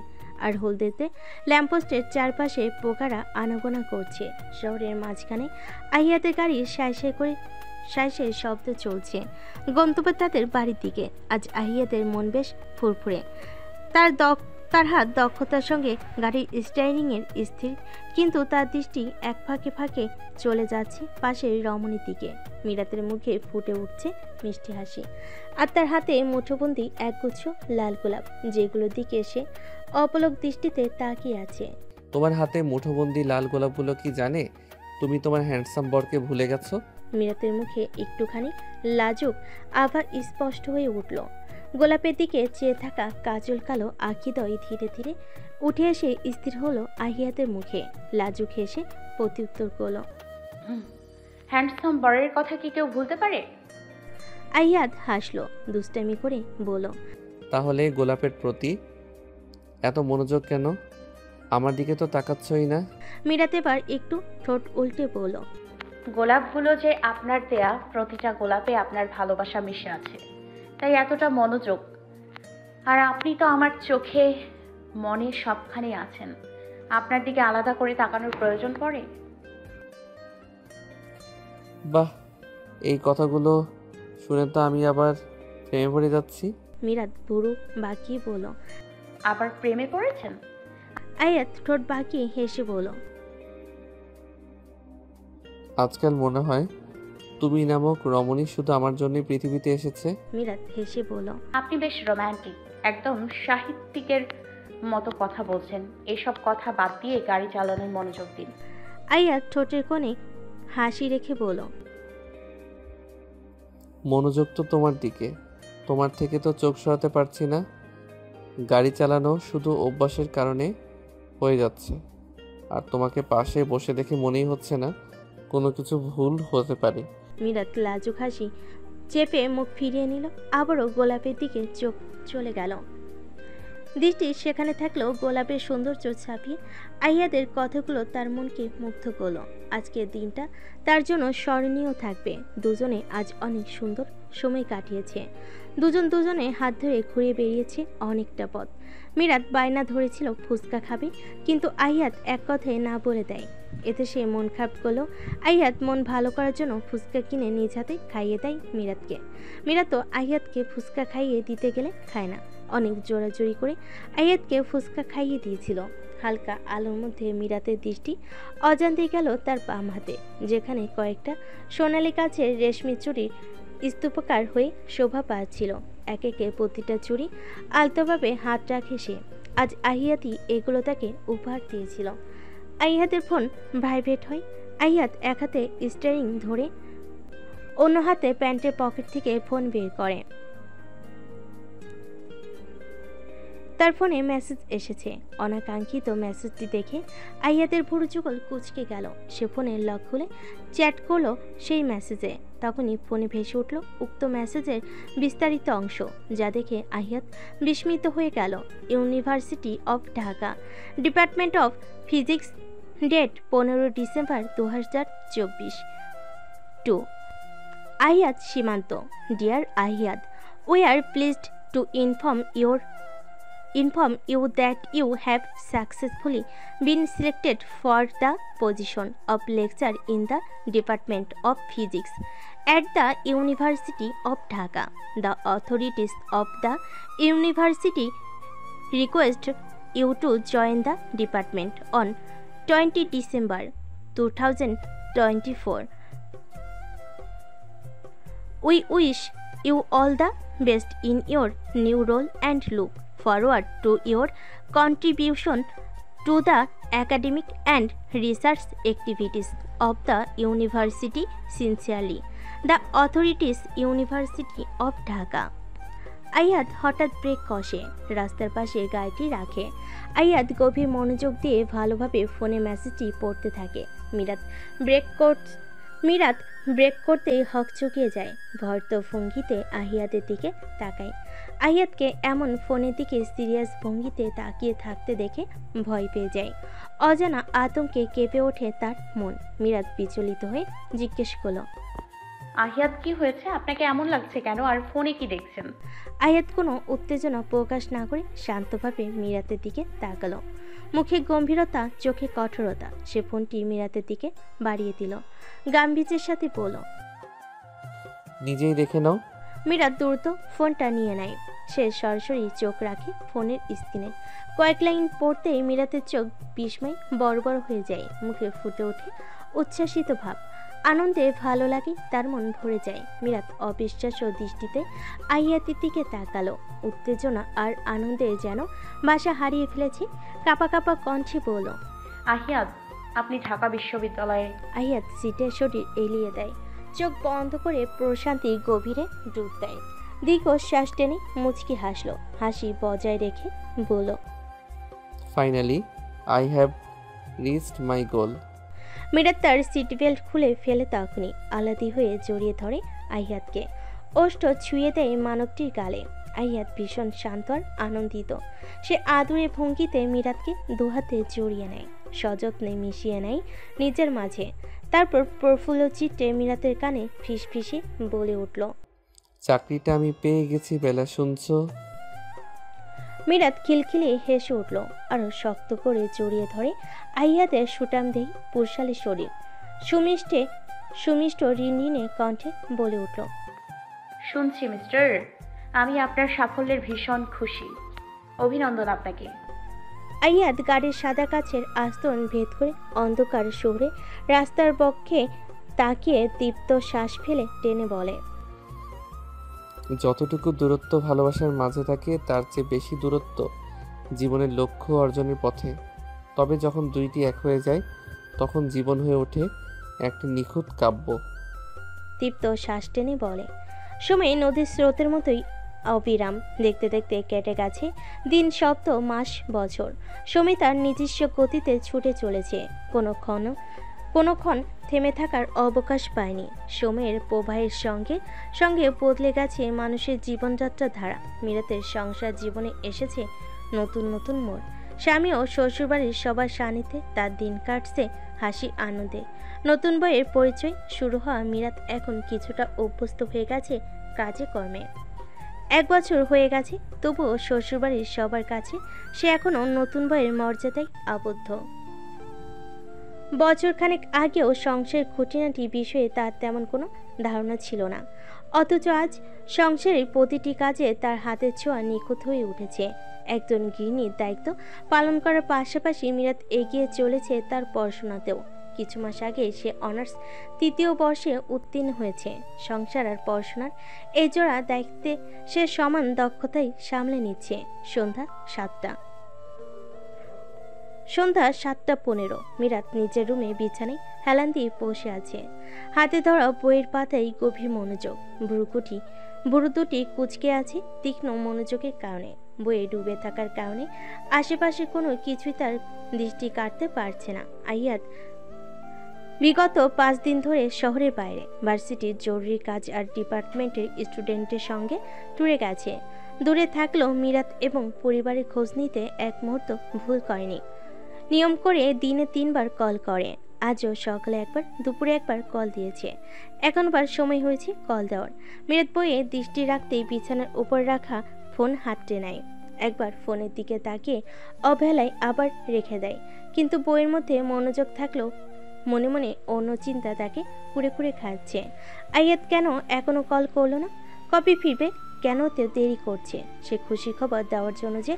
আর হলদেতে ল্যাম্পপোস্টের চারপাশে পোকারা আনাগোনা করছে। শহরের মাঝখানে আহিয়াতের গাড়ি সাঁই শব্দ চলছে। গন্তব্য তাদের বাড়ির দিকে। আজ আহিয়াতের মন বেশ ফুরফুরে। তার হাত দক্ষতার সঙ্গে গাড়ির স্টিয়ারিংয়ের স্থির, কিন্তু তার দৃষ্টি এক ফাঁকে ফাঁকে চলে যাচ্ছে পাশের রমণীর দিকে। মীরাতের মুখে ফুটে উঠছে মিষ্টি হাসি, আর তার হাতে মুঠোবন্দি একগুচ্ছ লাল গোলাপ, যেগুলোর দিকে সে অপলক দৃষ্টিতে তাকিয়ে আছে। তোমার হাতে মুঠোবন্দি লাল গোলাপগুলো কি জানে তুমি তোমার হ্যান্ডসাম বরকে ভুলে গেছো? মীরাতের মুখে একটুখানি লাজুক আভা স্পষ্ট হয়ে উঠল। গোলাপের দিকে চেয়ে থাকা কাজল কালো আখিদয় ধীরে ধীরে উঠে এসে স্থির হলো আহিয়াতের মুখে। লাজুক হেসে প্রত্যুত্তর করলো, হ্যান্ডসাম বরের কথা কি কেউ ভুলতে পারে? আহিয়াত হাসলো, দুষ্টামি করে বলল, তাহলে গোলাপের প্রতি এত মনোযোগ কেন? আমার দিকে তো তাকাচ্ছই না। মীরাত এবার একটু ঠোঁট উল্টে বলল, গোলাপগুলো যে আপনার দেয়া, প্রতিটা গোলাপে আপনার ভালোবাসা মিশে আছে, তাই এতটা মনোযোগ। আর আপনি তো আমার চোখে মনে সবখানে আছেন, আপনার দিকে আলাদা করে তাকানোর প্রয়োজন পড়ে? বাহ, এই কথাগুলো শুনে তো আমি আবার প্রেমে পড়ে যাচ্ছি। মীরাত ভুরু বাঁকিয়ে বলল। আবার প্রেমে পড়েছেন? আয়াত ঠোঁট বাঁকিয়ে হেসে বলল, আজকাল মনে হয় তুমি নামক রমণী শুধু আমার জন্যই পৃথিবীতে এসেছে। মীরাত হেসে বলল, আপনি বেশ রোম্যান্টিক, একদম সাহিত্যিকের মতো কথা বলছেন। এসব কথা বাদ দিয়ে গাড়ি চালানোয় মনোযোগ দিন। আয়াত ঠোঁটের কোণে হাসি রেখে বলল, মনোযোগ তো তোমার দিকে, তোমার থেকে তো চোখ সরাতে পারছি না। গাড়ি চালানো শুধু অভ্যাসের কারণে হয়ে যাচ্ছে, আর তোমাকে পাশে বসে দেখে মনেই হচ্ছে না কোনো কিছু ভুল হতে পারে। মীরাত লাজুক হাসি চেপে মুখ ফিরিয়ে নিল, আবারও গোলাপের দিকে চোখ চলে গেল। দৃষ্টি সেখানে থাকলেও গোলাপের সৌন্দর্য ছাপিয়ে আহিয়াদের কথাগুলো তার মনকে মুগ্ধ করলো। আজকের দিনটা তার জন্য স্মরণীয় থাকবে। দুজনে আজ অনেক সুন্দর সময় কাটিয়েছে। দুজনে হাত ধরে ঘুরে বেরিয়েছে অনেকটা পথ। মীরাত বায়না ধরেছিল ফুচকা খাবে, কিন্তু আহিয়াত এক কথায় না বলে দেয়। এতে সে মন খারাপ করলো। আহিয়াত মন ভালো করার জন্য ফুচকা কিনে নিজ হাতে খাইয়ে দেয় মীরাতকে। মীরাত তো আহিয়াতকে ফুচকা খাইয়ে দিতে গেলে খায় না, অনেক জোরাজোরি করে আহিয়াতকে ফুচকা খাইয়ে দিয়েছিল। হালকা আলোর মধ্যে মীরাতের দৃষ্টি অজান্তে গেল তার বাম হাতে, যেখানে কয়েকটা সোনালী কাচের রেশমি চুড়ি স্তূপাকার হয়ে শোভা পাচ্ছিল। এক একে প্রতিটা চুড়ি আলতোভাবে হাত রাখে সে। আজ আহিয়াতই এগুলো তাকে উপহার দিয়েছিল। আহিয়াতের ফোন ভাইব্রেট হয়। আহিয়াত এক হাতে স্টিয়ারিং ধরে অন্য হাতে প্যান্টের পকেট থেকে ফোন বের করে। তার ফোনে মেসেজ এসেছে। অনাকাঙ্ক্ষিত মেসেজটি দেখে আহিয়াতের ভুরু যুগল কুঁচকে গেল। সে ফোনের লক খুলে চ্যাট করলো সেই মেসেজে। তখনই ফোনে ভেসে উঠল উক্ত মেসেজের বিস্তারিত অংশ, যা দেখে আহিয়াত বিস্মিত হয়ে গেল। University of Dhaka, department of physics, date 15 December 2024 to Ahiyat Simanto. Dear Ahiyat, we are pleased to inform you that you have successfully been selected for the position of lecturer in the Department of Physics at the University of Dhaka. The authorities of the university request you to join the department on 20 December 2024. We wish you all the best in your new role and look forward to your contribution to the academic and research activities of the university. Sincerely, the authorities, University of Dhaka. আয়াত হঠাৎ break কষে রাস্তার পাশে গাড়িটি রাখে। আয়াত গভীর মনোযোগ দিয়ে ভালোভাবে ফোনে মেসেজটি পড়তে থাকে। মীরাত ব্রেক করতেই হকচকিয়ে যায়। ভর্ত ভঙ্গিতে আহিয়াতের দিকে তাকায়। আহিয়াতকে এমন ফোনের দিকে সিরিয়াস ভঙ্গিতে তাকিয়ে থাকতে দেখে ভয় পেয়ে যায়। অজানা আতঙ্কে কেঁপে ওঠে তার মন। মীরাত বিচলিত হয়ে জিজ্ঞেস করল, আহিয়াত, কি হয়েছে? আপনাকে এমন লাগছে কেন? আর ফোনে কি দেখছেন? আহিয়াত কোনো উত্তেজনা প্রকাশ না করে শান্তভাবে মীরাতের দিকে তাকালো। মুখে গম্ভীরতা, চোখে কঠোরতা। সে ফোনটি মীরাতের দিকে বাড়িয়ে দিল। গাম্ভীর্যের সাথে বলল, নিজেই দেখে নাও। মীরাত দ্রুত ফোনটা নিয়ে নেয়। সে সরাসরি চোখ রাখে ফোনের স্ক্রিনে। কয়েক লাইন পড়তেই মিরাতের চোখ বিস্ময় বড় বড় হয়ে যায়, মুখে ফুটে ওঠে উচ্ছ্বাসিত ভাব। আনন্দে ভালো লাগে, তার মন ভরে যায়। মিরাত অবিশ্বাস্য দৃষ্টিতে আহিয়াতের দিকে তাকালো। উত্তেজনা আর আনন্দে যেন বাসা হারিয়ে ফেলেছে। কাঁপা কাঁপা কণ্ঠে বলল, আহিয়াত, আপনি ঢাকা বিশ্ববিদ্যালয়ে। আহিয়াত সিটে শরীর এলিয়ে দেয়, চোখ বন্ধ করে প্রশান্তি গভীরে ডুব দেয়। দীর্ঘ শ্বাস টেনে মুচকি হাসলো, হাসি বজায় রেখে বলল, ফাইনালি আই হ্যাভ রিচড মাই গোল। মিরাত তার সিট বেল্ট খুলে ফেলে তখনই আলাদি হয়ে জড়িয়ে ধরে আহিয়াতকে। ওষ্ঠ ছুঁয়ে দেয় মানবটির গালে। আহিয়াত ভীষণ শান্ত আর আনন্দিত। সে আদুরে ভঙ্গিতে মিরাতকে দুহাতে জড়িয়ে নেয়, সযত্নে মিশিয়ে নেয় নিজের মাঝে। তারপর প্রফুল্ল চিত্তে মিরাতের কানে ফিসফিসে বলে উঠল, চাকরিটা আমি পেয়ে গেছি বেলা, শুনছো? মিরাত খিলখিলিয়ে হেসে উঠল, আরো শক্ত করে জড়িয়ে ধরে আহিয়াতের সুটাম দেহি পুরশালী শরীর। সুমিষ্ট রিনরিনে কণ্ঠে বলে উঠল, শুনছি মিস্টার, আমি আপনার সাফল্যের ভীষণ খুশি। অভিনন্দন আপনাকে। আহিয়াত গাড়ির সাদা কাচের আস্তরণ ভেদ করে অন্ধকার শহরে রাস্তার পক্ষে তাকিয়ে দীপ্ত শ্বাস ফেলে টেনে বলে, যতটুকু দূরত্ব ভালোবাসার মাঝে থাকে তার চেয়ে বেশি দূরত্ব জীবনের লক্ষ্য অর্জনের পথে। তবে যখন দুইটি এক হয়ে যায় তখন জীবন হয়ে ওঠে একটি নিখুঁত কাব্য। দীপ্ত শ্বাস টেনে বলে। সময় নদীর স্রোতের মতোই অবিরাম। দেখতে দেখতে কেটে গেছে দিন, সপ্তাহ, মাস, বছর। সময় তার নিজস্ব গতিতে ছুটে চলেছে, কোনোক্ষণ থেমে থাকার অবকাশ পায়নি। সময়ের প্রবাহের সঙ্গে সঙ্গে বদলে গেছে মানুষের জীবনযাত্রার ধারা। মিরাতের সংসার জীবনে এসেছে নতুন নতুন মোড়। স্বামী ও শ্বশুরবাড়ির সবার সান্নিধ্যে তার দিন কাটছে হাসি আনন্দে। নতুন বইয়ের পরিচয় শুরু হওয়া মিরাত এখন কিছুটা অভ্যস্ত হয়ে গেছে কাজে কর্মে। 1 বছর হয়ে গেছে, তবুও শ্বশুরবাড়ির সবার কাছে সে এখনও নতুন বইয়ের মর্যাদায় আবদ্ধ। বছরখানেক আগেও সংসারের খুঁটিনাটি বিষয়ে তার তেমন কোনো ধারণা ছিল না, অথচ আজ সংসারের প্রতিটি কাজে তার হাতের ছোঁয়া নিখুঁত হয়ে উঠেছে। একজন গৃহিণীর দায়িত্ব পালন করার পাশাপাশি মিরাত এগিয়ে চলেছে তার পড়াশোনাতেও। কিছু মাস আগে সে অনার্স 3য় বর্ষে উত্তীর্ণ হয়েছে। সংসার আর পড়াশোনার এই জোড়া দায়িত্বে সে সমান দক্ষতায় সামলে নিচ্ছে। সন্ধ্যা 7:15। মিরাত নিজের রুমে বিছানায় হেলান দিয়ে বসে আছে। হাতে ধরা বইয়ের পাতায় গভীর মনোযোগ। ভুরু দুটি কুঁচকে আছে তীক্ষ্ণ মনোযোগের কারণে। বইয়ে ডুবে থাকার কারণে আশেপাশে কোনো কিছুই তার দৃষ্টি কাটতে পারছে না। আহিয়াত বিগত 5 দিন ধরে শহরের বাইরে ভার্সিটির জরুরি কাজ আর ডিপার্টমেন্টের স্টুডেন্টের সঙ্গে ট্যুরে গেছে। দূরে থাকলেও মিরাত এবং পরিবারের খোঁজ নিতে এক মুহূর্ত ভুল করেনি। নিয়ম করে দিনে 3 বার কল করে। আজও সকালে একবার, দুপুরে একবার কল দিয়েছে। এখনবার সময় হয়েছে কল দেওয়ার। মিরাত বইয়ে দৃষ্টি রাখতেই বিছানার উপর রাখা ফোন হাতড়ে নেয়। একবার ফোনের দিকে তাকিয়ে অবহেলায় আবার রেখে দেয়। কিন্তু বইয়ের মধ্যে মনোযোগ থাকলেও মনে মনে অন্য চিন্তা তাকে কুড়ে কুড়ে খাচ্ছে। আহিয়াত কেন এখনো কল করলো না? কবে ফিরবে? কেন দেরি করছে? সে খুশি খবর দেওয়ার জন্য যে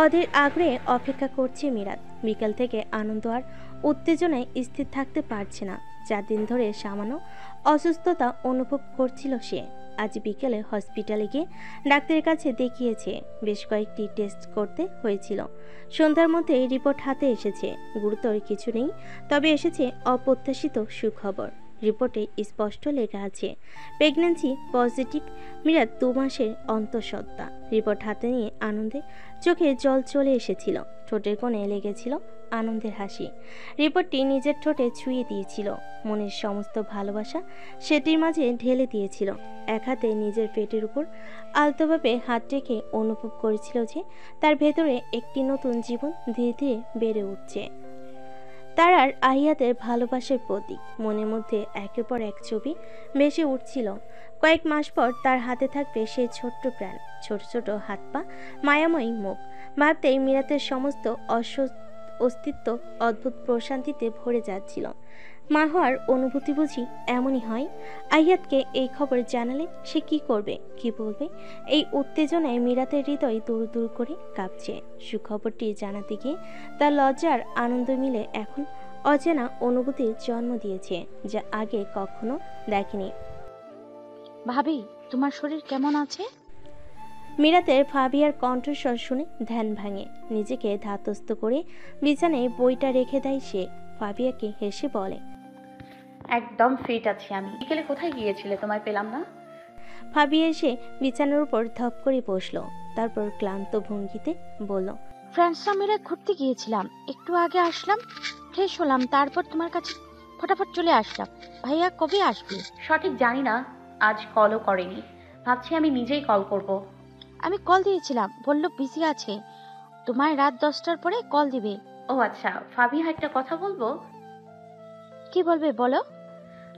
অধীর আগ্রহে অপেক্ষা করছে মিরাত। বিকাল থেকে আনন্দ আর উত্তেজনায় স্থির থাকতে পারছে না। 4 দিন ধরে সামান্য অসুস্থতা অনুভব করছিল সে। আজ বিকেলে হসপিটালে গিয়ে ডাক্তারের কাছে দেখিয়েছে। বেশ কয়েকটি টেস্ট করতে হয়েছিল। সন্ধ্যার মধ্যে রিপোর্ট হাতে এসেছে। গুরুতর কিছু নেই, তবে এসেছে অপ্রত্যাশিত সুখবর। রিপোর্টে স্পষ্ট লেখা আছে প্রেগন্যান্সি পজিটিভ। মিরাত 2 মাসের অন্তঃসত্ত্বা। রিপোর্ট হাতে নিয়ে আনন্দে চোখে জল চলে এসেছিল। ঠোঁটের কোণে লেগেছিল আনন্দের হাসি। রিপোর্টটি নিজের ঠোঁটে ছুঁয়ে দিয়েছিল। মনের সমস্ত ভালোবাসা সেটির মাঝে ঢেলে দিয়েছিল। এক হাতে নিজের পেটের উপর আলতোভাবে হাত রেখে অনুভব করেছিল যে তার ভেতরে একটি নতুন জীবন ধীরে ধীরে বেড়ে উঠছে। তার আর আহিয়াতের ভালোবাসার প্রতীক মনের মধ্যে একের পর এক ছবি ভেসে উঠছিল। কয়েক মাস পর তার হাতে থাকবে সেই ছোট্ট প্রাণ, ছোট ছোট হাত পা, মায়াময়ী মুখ। ভাবতেই মিরাতের সমস্ত অস্তিত্ব অদ্ভুত প্রশান্তিতে ভরে যাচ্ছিল। মা হওয়ার অনুভূতি বুঝি এমনই হয়। আইয়াতকে এই খবর জানালে সে কি করবে, কি বলবে? এই উত্তেজনায় মিরাতের হৃদয় দূর দূর করে কাঁপছে। সুখবরটি জানাতে গিয়ে তার লজ্জার আনন্দ মিলে এখন অজানা অনুভূতির জন্ম দিয়েছে, যা আগে কখনো দেখেনি। ভাবি, তোমার শরীর কেমন আছে? মিরাতের ফাবিয়ার কণ্ঠস্বর শুনে ধ্যান ভাঙে। নিজেকে ধাতস্থ করে বিছানায় বইটা রেখে দেয় সে। ফাবিয়াকে হেসে বলে, একদম ফিট আছি আমি। বিকেলে কোথায় গিয়েছিলে, তোমায় পেলাম না। ফাবিয়া এসে বিছানার উপর ধপ করে বসলো, তারপর ক্লান্ত ভঙ্গিতে বলল, ফ্রেন্ডসরা মিলে ঘুরতে গিয়েছিলাম, একটু আগে আসলাম, ফ্রেশ হলাম, তারপর তোমার কাছে ফটাফট চলে আসলাম। ভাইয়া কবে আসবে? সঠিক জানি না, আজ কলও করেনি। ভাবছি আমি নিজেই কল করব। আমি কল দিয়েছিলাম, বললো বিজি আছে, তোমায় রাত 10টার পরে কল দিবে। ও আচ্ছা, ফাবিহা একটা কথা বলবো। কি বলবে বলো।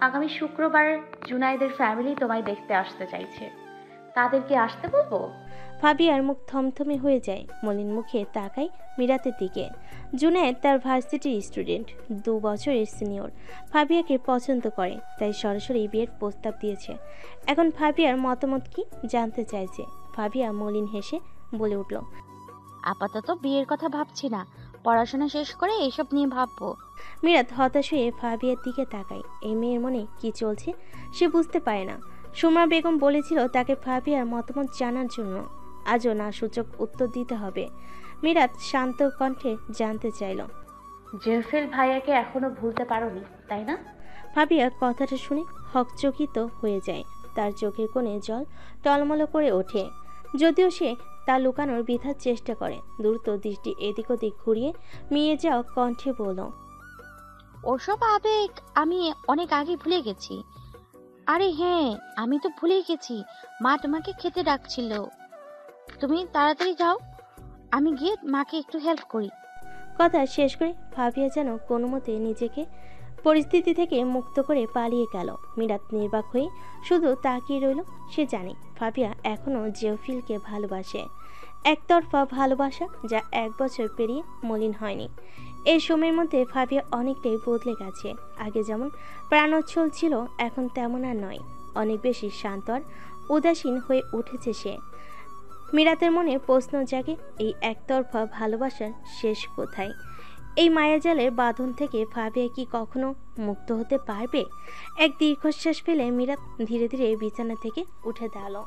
আগামী শুক্রবার জুনায়েদের ফ্যামিলি তোমায় দেখতে আসতে চাইছে, তাদেরকে আসতে বলবো? ফাবিয়ার মুখ থমথমে হয়ে যায়। মলিন মুখে তাকায় মিরাতের দিকে। জুনায়েদ তার ভার্সিটির স্টুডেন্ট, 2 বছরের সিনিয়র। ফাবিয়াকে পছন্দ করে, তাই সরাসরি বিয়ের প্রস্তাব দিয়েছে। এখন ফাবিয়ার মতামত কি জানতে চাইছে। ফাবিয়া মলিন হেসে বলে উঠল, আপাতত বিয়ের কথা ভাবছি না, পড়াশোনা শেষ করে এসব নিয়ে ভাববো। মিরাত হতাশ হয়ে ফাবিয়ার দিকে তাকায়। এই মেয়ের মনে কি চলছে সে বুঝতে পারে না। সুমা বেগম বলেছিল তাকে ফাবিয়ার মতামত জানার জন্য। আজও না সূচক উত্তর দিতে হবে। মিরাত শান্ত কণ্ঠে জানতে চাইল, জেফেল ভাইয়াকে এখনো ভুলতে পারোনি, তাই না? ফাবিয়া কথাটা শুনে হকচকিত হয়ে যায়। তার চোখের কোণে জল টলমল করে ওঠে। যদিও সে তা লুকানোর বৃথার চেষ্টা করে। দ্রুত দৃষ্টি এদিক ওদিক ঘুরিয়ে মিয়ে যাওয়া কণ্ঠে বলল, ওসব আবেগ আমি অনেক আগে ভুলে গেছি। আরে হ্যাঁ, আমি তো ভুলেই গেছি, মা তোমাকে খেতে ডাকছিল। তুমি তাড়াতাড়ি যাও, আমি গিয়ে মাকে একটু হেল্প করি। কথা শেষ করে ফাবিয়া যেন কোনো মতে নিজেকে পরিস্থিতি থেকে মুক্ত করে পালিয়ে গেল। মিরাত নির্বাক হয়ে শুধু তাকিয়ে রইল। সে জানে ফাবিয়া এখনও জেওফিলকে ভালোবাসে। একতরফা ভালোবাসা, যা 1 বছর পেরিয়ে মলিন হয়নি। এই সময়ের মধ্যে ফাবিয়া অনেকটাই বদলে গেছে। আগে যেমন প্রাণোচ্ছল ছিল, এখন তেমন আর নয়। অনেক বেশি শান্ত আর উদাসীন হয়ে উঠেছে সে। মিরাতের মনে প্রশ্ন জাগে, এই একতরফা ভালোবাসার শেষ কোথায়? এই মায়াজালের বাঁধন থেকে ফাবিয়া কি কখনো মুক্ত হতে পারবে? এক দীর্ঘশ্বাস ফেলে মিরাত ধীরে ধীরে বিছানা থেকে উঠে দাঁড়ালো।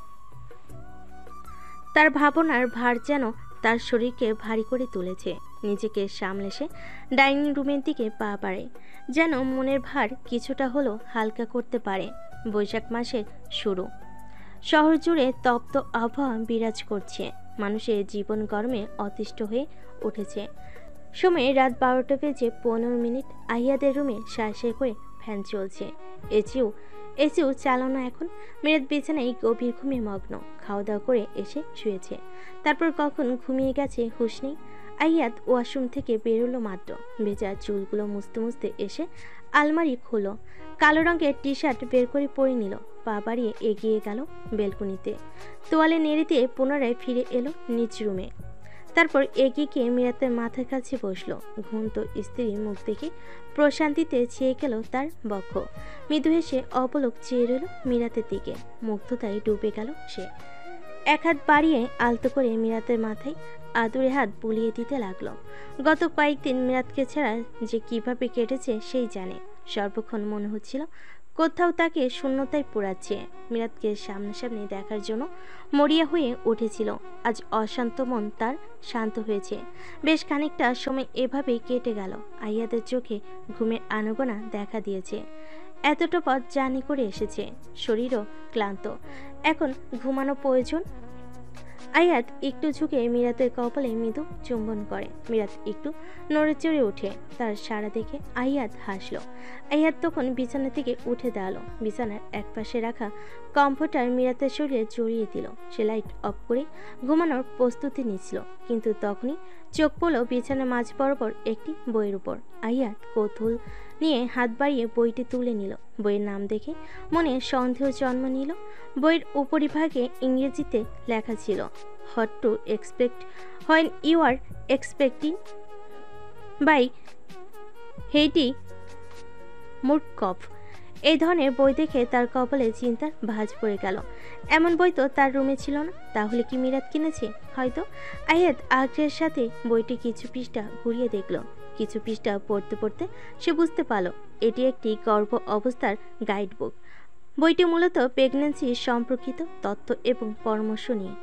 তার ভাবনার ভার যেন তার শরীরকে ভারী করে তুলেছে। নিজেকে সামলে সে ডাইনিং রুমের দিকে পা বাড়ে, যেন মনের ভার কিছুটা হলেও হালকা করতে পারে। বৈশাখ মাসের শুরু। শহর জুড়ে তপ্ত আবহাওয়া বিরাজ করছে। মানুষের জীবন গরমে অতিষ্ঠ হয়ে উঠেছে। সময় রাত 12টা বেজে 15 মিনিট। আহিয়াদের রুমে সাঁই করে ফ্যান চলছে। এসিও চালানো এখন। মিরাত বিছানায় গভীর ঘুমে মগ্ন। খাওয়া দাওয়া করে এসে শুয়েছে। তারপর কখন ঘুমিয়ে গেছে হুঁশ নেই। আহিয়াত ওয়াশরুম থেকে বেরোলো মাত্র। ভেজা চুলগুলো মুছতে মুছতে এসে আলমারি খুলো। কালো রঙের টি শার্ট বের করে পরে নিল। পা বাড়িয়ে এগিয়ে গেল বেলকনিতে। তোয়ালে নেড়ে দিয়ে পুনরায় ফিরে এলো নিজ রুমে। তারপর এগিয়ে গিয়ে মিরাতের মাথার কাছে বসলো। ঘুমন্ত স্ত্রীর মুখ দেখে প্রশান্তিতে ছেয়ে গেল তার বক্ষ। মৃদু হেসে অপলক চেয়ে রইল মিরাতের দিকে। মুগ্ধতায় ডুবে গেল সে। এক হাত বাড়িয়ে আলতো করে মিরাতের মাথায় আদুরে হাত বুলিয়ে দিতে লাগলো। গত কয়েকদিন মিরাতকে ছাড়া যে কিভাবে কেটেছে সেই জানে। সর্বক্ষণ মনে হচ্ছিল কোথাও তাকে শূন্যতায় পোড়াচ্ছে। মিরাতকে সামনাসামনি দেখার জন্য মরিয়া হয়ে উঠেছিল। আজ অশান্ত মন তার শান্ত হয়েছে। বেশ খানিকটা সময় এভাবেই কেটে গেল। আইয়াদের চোখে ঘুমের আনাগোনা দেখা দিয়েছে। এতটা পথ জার্নি করে এসেছে, শরীরও ক্লান্ত। এখন ঘুমানো প্রয়োজন। আয়াত একটু ঝুঁকে মিরাতের কপালে মৃদু চুম্বন করে। মিরাত একটু নড়ে চড়ে ওঠে। তার সাড়া দেখে আয়াত হাসলো। আয়াত তখন বিছানা থেকে উঠে দাঁড়ালো। বিছানার একপাশে রাখা কম্ফোর্টার মিরাতের শরীরে জড়িয়ে দিল। সে লাইট অফ করে ঘুমানোর প্রস্তুতি নিচ্ছিল, কিন্তু তখনই চোখ পড়ল বিছানার মাঝ বরাবর একটি বইয়ের উপর। আয়াত কৌতূহল নিয়ে হাত বাড়িয়ে বইটি তুলে নিল। বইয়ের নাম দেখে মনে সন্দেহ জন্ম নিল। বইয়ের উপরিভাগে ইংরেজিতে লেখা ছিল, what to expect when you are expecting by Heidi Murkoff. এই ধরনের বই দেখে তার কপালে চিন্তার ভাঁজ পড়ে গেল। এমন বই তো তার রুমে ছিল না। তাহলে কি মিরাত কিনেছে? হয়তো। আয়াত আগ্রহের সাথে বইটি কিছু পৃষ্ঠা ঘুরিয়ে দেখল। কিছু পৃষ্ঠা পড়তে পড়তে সে বুঝতে পারল এটি একটি গর্ভ অবস্থার গাইড বুক। বইটি মূলত প্রেগন্যান্সি সম্পর্কিত তথ্য এবং পরামর্শ নিয়ে।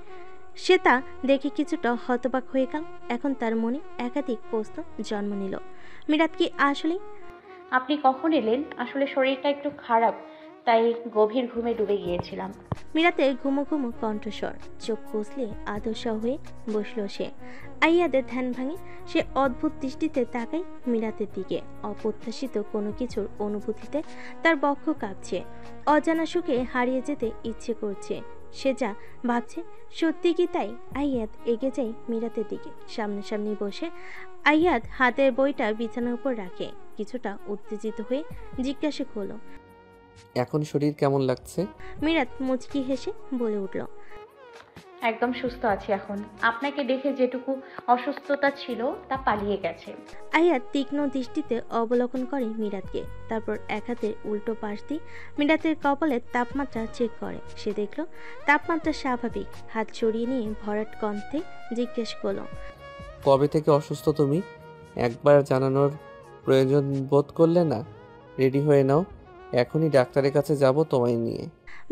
সে তা দেখে কিছুটা হতবাক হয়ে গেল। এখন তার মনে একাধিক প্রশ্ন জন্ম নিল। মিরাত কি আসলেই? আপনি কখন এলেন? আসলে শরীরটা একটু খারাপ, তাই গভীর ঘুমে ডুবে গিয়েছিলাম। মিরাতের ঘুমো ঘুমো কণ্ঠস্বর। চোখ কষলে আদর্শ হয়ে বসল সে। আইয়াদের ধ্যান ভাঙে। সে অদ্ভুত দৃষ্টিতে তাকায় মিরাতের দিকে। অপ্রত্যাশিত কোনো কিছুর অনুভূতিতে তার বক্ষ কাঁপছে। অজানা সুখে হারিয়ে যেতে ইচ্ছে করছে। সে যা ভাবছে সত্যি কি তাই? আইয়াদ এগিয়ে যায় মিরাতের দিকে। সামনাসামনি বসে আইয়াদ হাতের বইটা বিছানার উপর রাখে। কিছুটা উত্তেজিত হয়ে জিজ্ঞাসা করলো, এখন শরীর কেমন লাগছে? মিরাত মুচকি হেসে বলে উঠল, একদম সুস্থ আছি এখন। আপনাকে দেখে যেটুকু অসুস্থতা ছিল তা পালিয়ে গেছে। আয়াত তীক্ষ্ণ দৃষ্টিতে অবলোকন করে মিরাতকে। তারপর এক হাতের উল্টো পাশ দিয়ে মিরাতের কপালের তাপমাত্রা চেক করে। সে দেখল তাপমাত্রা স্বাভাবিক। হাত সরিয়ে নিয়ে ভরাট কণ্ঠে জিজ্ঞেস করল, কবে থেকে অসুস্থ তুমি? একবার জানানোর প্রয়োজন বোধ করলে না? রেডি হয়ে নাও, এখনই ডাক্তারের কাছে যাব তোমায় নিয়ে।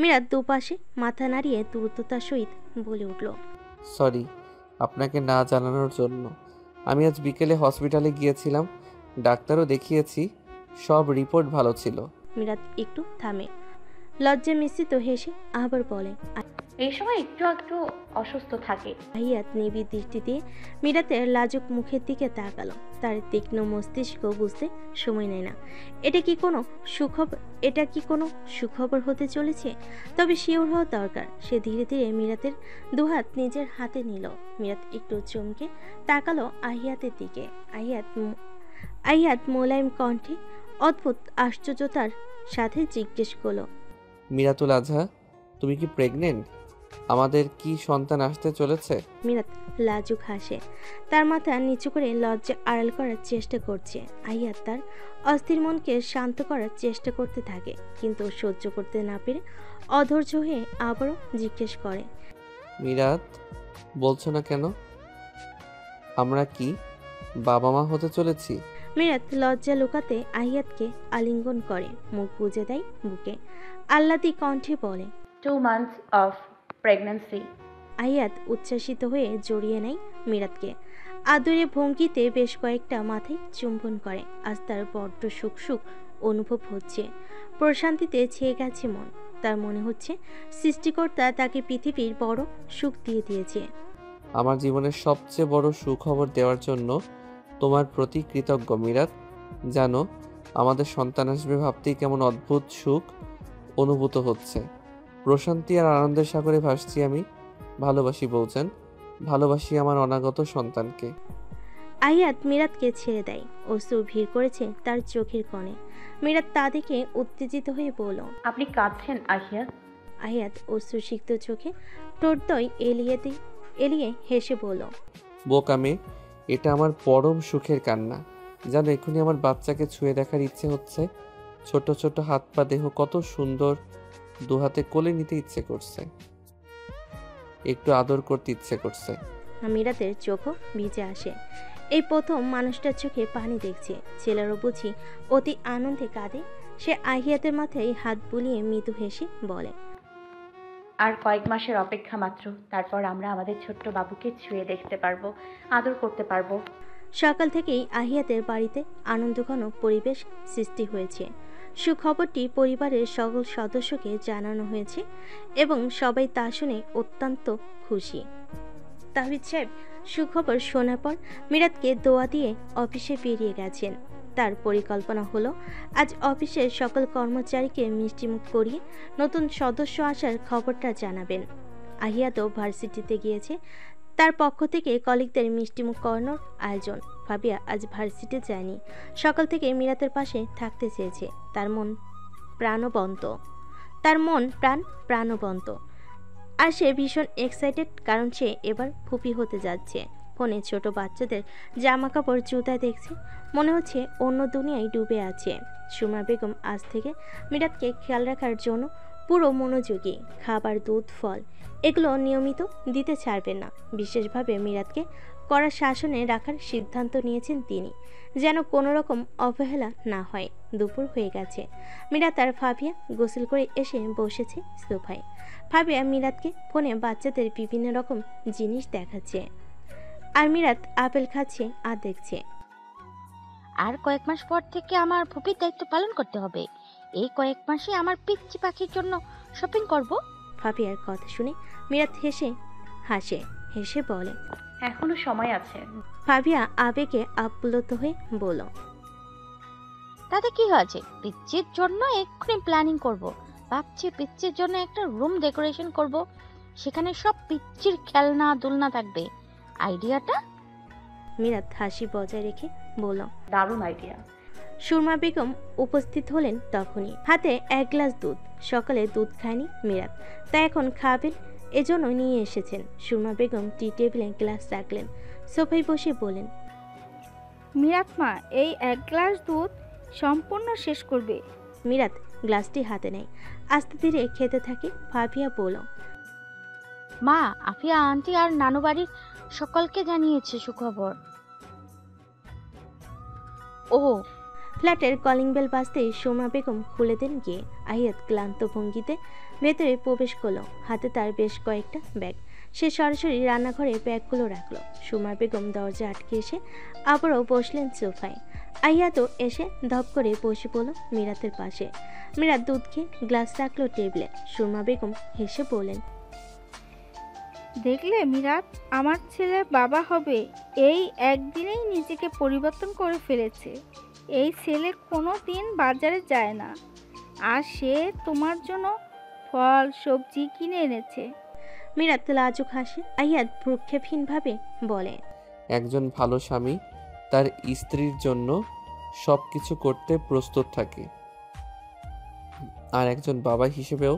মিরাত দুপাশে মাথা নাড়িয়ে দ্রুততার সহিত বলে উঠল, সরি আপনাকে না জানানোর জন্য। আমি আজ বিকেলে হসপিটালে গিয়েছিলাম, ডাক্তারও দেখিয়েছি, সব রিপোর্ট ভালো ছিল। মিরাত একটু থামে, লজ্জা মিশ্রিত হেসে আবার বলে, এই সময় একটু একটু অসুস্থ থাকে। আয়াত নিবিড় দৃষ্টি দিয়ে মিরাতের লাজুক মুখের দিকে তাকালো। তার তীক্ষ্ণ মস্তিষ্ক বুঝতে সময় নেয় না এটা কি কোনো সুখবর হতে চলেছে। তবে শিওর হওয়া দরকার। সে ধীরে ধীরে মিরাতের দুহাত নিজের হাতে নিল। মিরাত একটু চমকে তাকালো আহিয়াতের দিকে। আহিয়াত মোলায়েম কণ্ঠে অদ্ভুত আশ্চর্যতার সাথে জিজ্ঞেস করলো, মিরাতুল আজহা, তুমি কি প্রেগনেন্ট? আমাদের কি সন্তান আসতে চলেছে? মিরাত লাজুক হাসে। তার মাথা নিচু করে লজ্জা আড়াল করার চেষ্টা করছে। আইয়াত তার অস্থির মনকে শান্ত করার চেষ্টা করতে থাকে, কিন্তু সহ্য করতে না পেরে অধৈর্য হয়ে আবারও জিজ্ঞেস করে, মিরাত, বলছো না কেন? আমরা কি বাবা মা হতে চলেছি? মিরাত লজ্জা লুকাতে আহিয়াতকে আলিঙ্গন করে, মুখ গুজে দেয় বুকে। আহ্লাদি কণ্ঠে বলে, 2 months of pregnancy. আহিয়াত উচ্ছ্বাসিত হয়ে জড়িয়ে নেয় মিরাতকে। আদরে ভঙ্গিতে বেশ কয়েকটা মাথায় চুম্বন করে। আজ তার বড্ড সুখ সুখ অনুভব হচ্ছে। প্রশান্তিতে ছেয়ে গেছে মন। তার মনে হচ্ছে সৃষ্টিকর্তা তাকে পৃথিবীর বড় সুখ দিয়ে দিয়েছে। আমার জীবনের সবচেয়ে বড় সুখবর দেওয়ার জন্য তোমার প্রতি কৃতজ্ঞ মিরাত। জানো, আমাদের সন্তান আসবে ভাবতেই কেমন অদ্ভুত সুখ অনুভূত হচ্ছে। প্রশান্তি আর আনন্দের সাগরে ভাসছি আমি। ভালোবাসি বউজান, ভালোবাসি আমার অনাগত সন্তানকে। আহিয়াত মিরাতকে ছেড়ে দেয়। অশ্রু ভিড় করেছে তার চোখের কোণে। মিরাত তা দেখে উত্তেজিত হয়ে বলল, আপনি কাঁদছেন আহিয়া? আহিয়াত অশ্রুসিক্ত চোখে ঠোঁটদয় এলিয়ে হেসে বলল, বোকা মেয়ে, এটা আমার পরম সুখের কান্না। জানো, এখনই আমার বাচ্চাকে ছুঁয়ে দেখার ইচ্ছে হচ্ছে। ছোট ছোট হাত পা দেহ কত সুন্দর, দু হাতে কোলে নিতে ইচ্ছে করছে, একটু আদর করতে ইচ্ছে করছে। মিরাতের চোখও ভিজে আসে। এই প্রথম মানুষটার চোখে পানি দেখছে। ছেলেরও বুঝি অতি আনন্দে কাঁদে। সে আহিয়াতের মাথায় হাত বুলিয়ে মৃদু হেসে বলে, আর কয়েক মাসের অপেক্ষা মাত্র, তারপর আমরা আমাদের ছোট্ট বাবুকে ছুঁয়ে দেখতে পারবো, আদর করতে পারবো। সকাল থেকেই আহিয়াতের বাড়িতে আনন্দঘন পরিবেশ সৃষ্টি হয়েছে। সুখবরটি পরিবারের সকল সদস্যকে জানানো হয়েছে এবং সবাই তা শুনে অত্যন্ত খুশি। তাহিদ সাহেব সুখবর শোনার পর মিরাতকে দোয়া দিয়ে অফিসে বেরিয়ে গেছেন। তার পরিকল্পনা হলো আজ অফিসের সকল কর্মচারীকে মিষ্টিমুখ করিয়ে নতুন সদস্য আসার খবরটা জানাবেন। আহিয়াতও ভার্সিটিতে গিয়েছে। তার পক্ষ থেকে কলিগদের মিষ্টিমুখ করানোর আয়োজন। ভাবিয়া আজ ভার্সিটি যায়নি। সকাল থেকে মিরাতের পাশে থাকতে চেয়েছে। তার মন প্রাণ প্রাণবন্ত। আর সে ভীষণ এক্সাইটেড, কারণ সে এবার ফুপি হতে যাচ্ছে। ফোনে ছোট বাচ্চাদের জামা কাপড় জুতা দেখছে। মনে হচ্ছে অন্য দুনিয়ায় ডুবে আছে। সুমা বেগম আজ থেকে মিরাতকে খেয়াল রাখার জন্য পুরো মনোযোগী। খাবার, দুধ, ফল এগুলো নিয়মিত দিতে ছাড়বেন না। বিশেষভাবে মিরাতকে কড়া শাসনে রাখার সিদ্ধান্ত নিয়েছেন তিনি, যেন কোনো রকম অবহেলা না হয়। দুপুর হয়ে গেছে। মিরাত আর ফাবিয়া গোসল করে এসে বসেছে সোফায়। ফাবিয়া মিরাতকে ফোনে বাচ্চাদের বিভিন্ন রকম জিনিস দেখাচ্ছে, আর মিরাত আপেল খাচ্ছে আর দেখছে। আর কয়েক মাস পর থেকে আমার ফুপির দায়িত্ব পালন করতে হবে। এই কয়েক মাসে আমার পিচ্চি পাখির জন্য শপিং করব। ফাবিয়ার কথা শুনে মিরাত হেসে বলে। এখনো সময় আছে। ফাবিয়া আবেগে আপ্লুত হয়ে বলল, তাতে কি হয়েছে? পিচ্চির জন্য এক্ষুনি প্ল্যানিং করব। ভাবছি পিচ্চির জন্য একটা রুম ডেকোরেশন করব, সেখানে সব পিচ্চির খেলনা দুলনা থাকবে। আইডিয়াটা? মিরাত হাসি বজায় রেখে বলল। দারুণ আইডিয়া। সুরমা বেগম উপস্থিত হলেন তখনই, হাতে এক গ্লাস দুধ। সকালে দুধ খায়নি মিরাত, তাই এখন খাবেন এজন্য নিয়ে এসেছেন। সুরমা বেগম টি টেবিলে গ্লাস রাখলেন, সোফায় বসে বলেন, মিরাত মা, এই এক গ্লাস দুধ সম্পূর্ণ শেষ করবে। মিরাত গ্লাসটি হাতে নেয়, আস্তে ধীরে খেতে থাকে। ফাবিয়া বলল, মা, আফিয়া আন্টি আর নানু বাড়ির সকলকে জানিয়েছে সুখবর। ও, ফ্ল্যাটের কলিং বেল বাজতেই সুরমা বেগম খুলে দেন গিয়ে। আহিয়াত ক্লান্ত ভঙ্গিতে ভেতরে প্রবেশ করলো, হাতে তার বেশ কয়েকটা ব্যাগ। সে সরাসরি রান্নাঘরে ব্যাগগুলো রাখলো। সুরমা বেগম দরজা আটকে এসে আবারও বসলেন সোফায়। আহিয়াতও এসে ধপ করে বসে পড়ল মিরাতের পাশে। মিরাত দুধ খেয়ে গ্লাস রাখলো টেবিলে। সুরমা বেগম হেসে বললেন, দেখলে মিরাত, আমার ছেলে বাবা হবে এই একদিনেই নিজেকে পরিবর্তন করে ফেলেছে। এই ছেলে কোনো দিন বাজারে যায় না, আর সে তোমার জন্য ফল সবজি কিনে এনেছে। মিরাত লাজুক হাসে। আহিয়াত ভ্রুক্ষেপহীনভাবে বলে, একজন ভালো স্বামী তার স্ত্রীর জন্য সব কিছু করতে প্রস্তুত থাকে, আর একজন বাবা হিসেবেও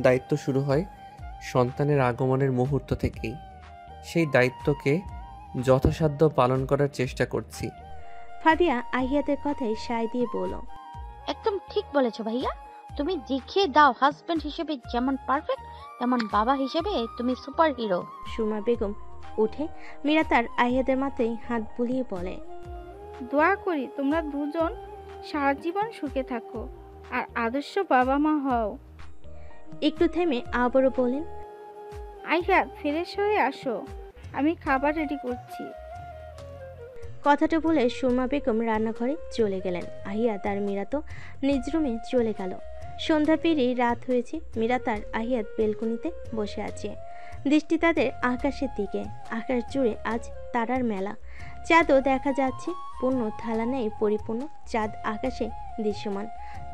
দায়িত্ব শুরু হয় সন্তানের আগমনের মুহূর্ত থেকেই। সেই দায়িত্বকে যথাসাধ্য পালন করার চেষ্টা করছি। ফাবিয়া আহিয়াতের কথায় সায় দিয়ে বলল, একদম ঠিক বলেছো ভাইয়া। তুমি দেখিয়ে দাও, হাজবেন্ড হিসেবে যেমন পারফেক্ট, তেমন বাবা হিসেবে তুমি সুপার হিরো। সুরমা বেগম উঠে মিরাত আর আহিয়াতের মাথায় হাত বুলিয়ে বলে, দোয়া করি তোমরা দুজন সারা জীবন সুখে থাকো আর আদর্শ বাবা মা হও। একটু থেমে আবারও বলেন, আইহাত, ফ্রেশ হয়ে আসো, আমি খাবার রেডি করছি। কথাটা বলে সুরমা বেগম রান্নাঘরে চলে গেলেন। আহিয়াত আর মিরাতও নিজ রুমে চলে গেল। সন্ধ্যা পেরিয়ে রাত হয়েছে। মিরাত আর আহিয়াত বেলকনিতে বসে আছে, দৃষ্টি তাদের আকাশের দিকে। আকাশ জুড়ে আজ তারার মেলা। চাঁদও দেখা যাচ্ছে, পূর্ণ থালা নেই পরিপূর্ণ চাঁদ আকাশে দৃশ্যমান।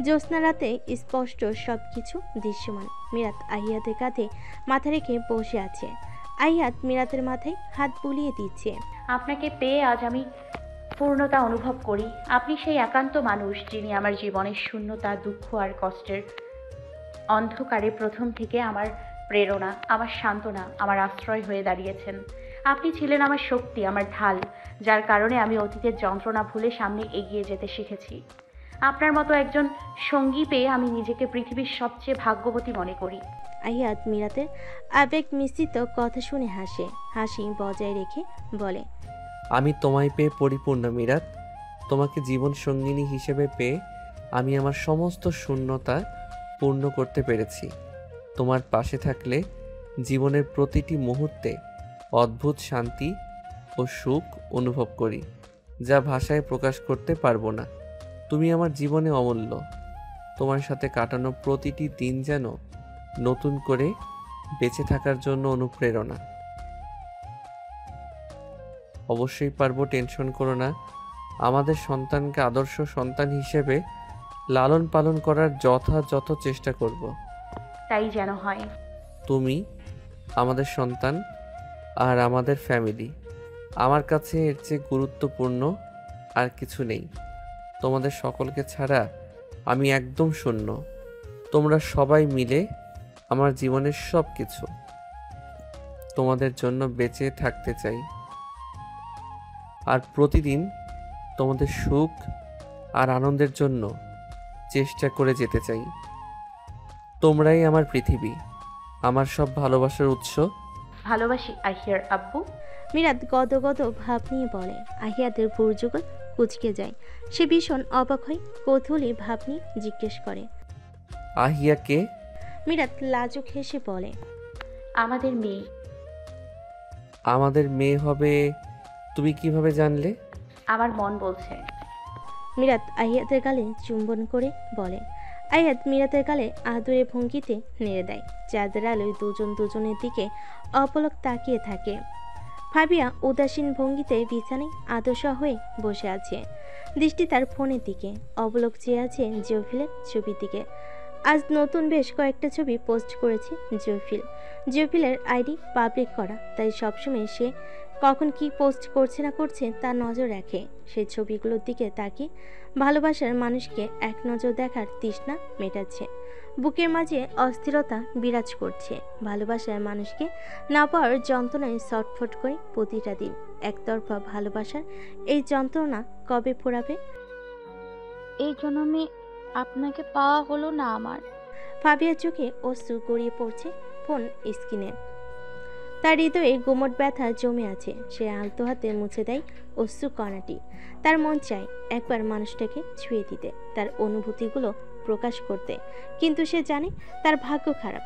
জ্যোৎস্না রাতে স্পষ্ট সব কিছু দৃশ্যমান। মিরাত আহিয়াতের কাঁধে মাথা রেখে বসে আছে। আহিয়াত মিরাতের মাথায় হাত বুলিয়ে দিচ্ছে। আপনাকে পেয়ে আজ আমি পূর্ণতা অনুভব করি। আপনি সেই একান্ত মানুষ যিনি আমার জীবনের শূন্যতা, দুঃখ আর কষ্টের অন্ধকারে প্রথম থেকে আমার প্রেরণা, আমার সান্ত্বনা, আমার আশ্রয় হয়ে দাঁড়িয়েছেন। আপনি ছিলেন আমার শক্তি, আমার ঢাল, যার কারণে আমি অতীতের যন্ত্রণা ভুলে সামনে এগিয়ে যেতে শিখেছি। আপনার মতো একজন সঙ্গী পেয়ে আমি নিজেকে পৃথিবীর সবচেয়ে ভাগ্যবতী মনে করি। আহিয়াত মিরাতের আবেগ মিশ্রিত কথা শুনে হাসি বজায় রেখে বলে, আমি তোমায় পেয়ে পরিপূর্ণ মিরাত। তোমাকে জীবন সঙ্গিনী হিসেবে পেয়ে আমি আমার সমস্ত শূন্যতা পূর্ণ করতে পেরেছি। তোমার পাশে থাকলে জীবনের প্রতিটি মুহূর্তে অদ্ভুত শান্তি ও সুখ অনুভব করি, যা ভাষায় প্রকাশ করতে পারবো না। তুমি আমার জীবনে অমূল্য। তোমার সাথে কাটানো প্রতিটি দিন যেন নতুন করে বেঁচে থাকার জন্য অনুপ্রেরণা। অবশ্যই পারবো, টেনশন করো না। আমাদের সন্তানকে আদর্শ সন্তান হিসেবে লালন পালন করার যথাযথ চেষ্টা করব। তাই যেন হয়। তুমি আমাদের সন্তান আর আমাদের ফ্যামিলি। আমার কাছে এর চেয়ে গুরুত্বপূর্ণ আর কিছু নেই। তোমাদের সকলকে ছাড়া আমি একদম শূন্য। তোমরা সবাই মিলে আমার জীবনের সব কিছু। তোমাদের জন্য বেঁচে থাকতে চাই। আর প্রতিদিন তোমাদের সুখ আর আনন্দের জন্য চেষ্টা করে যেতে চাই। তোমরাই আমার পৃথিবী, আমার সব ভালোবাসার উৎস। ভালোবাসি আহিয়ার আব্বু। মিরাত গদগদ ভাব নিয়ে বলে। আহিয়াতের ভুরযুগল কুচকে যায়। সে ভীষণ অবাক হয়, কৌতূহলী ভাব নিয়ে জিজ্ঞেস করে। আহিয়া কে? মিরাত লাজুক হেসে বলে। আমাদের মেয়ে। আমাদের মেয়ে হবে তুমি কিভাবে জানলে? আমার মন বলছে। মিরাত আহিয়াতের গালে চুম্বন করে বলে। আহিয়াত মিরাতের গালে আদুরে ভঙ্গিতে নেড়ে দেয়। চাঁদের আলোয় দুজন দুজনের দিকে অপলক তাকিয়ে থাকে। ফাবিয়া উদাসীন ভঙ্গিতে বিছানায় আদর্শ হয়ে বসে আছে। দৃষ্টি তার ফোনের দিকে, অবলোক চেয়ে আছে জয়ফিলের ছবির দিকে। আজ নতুন বেশ কয়েকটা ছবি পোস্ট করেছে জয়ফিল। জয়ফিলের আইডি পাবলিক করা, তাই সবসময় সে কখন কি পোস্ট করছে না করছে তার নজর রাখে। সেই ছবিগুলোর দিকে তাকিয়ে ভালোবাসার মানুষকে এক নজর দেখার তৃষ্ণা মেটাচ্ছে। বুকের মাঝে অস্থিরতা বিরাজ করছে। ভালোবাসার মানুষকে না পাওয়ার যন্ত্রণায় ছটফট করে প্রতিটা দিন। একতরফা ভালোবাসার এই যন্ত্রণা কবে ফুরাবে? এই জন্মে আপনাকে পাওয়া হলো না আমার। ফাবিয়ার চোখে অশ্রু গড়িয়ে পড়ছে ফোন স্ক্রিনে। তার হৃদয়ে গুমট ব্যথা জমে আছে। সে আলতো হাতে মুছে দেয় অশ্রু কণাটি। তার মন চায় একবার মানুষটাকে ছুঁয়ে দিতে, তার অনুভূতিগুলো প্রকাশ করতে, কিন্তু সে জানে তার ভাগ্য খারাপ।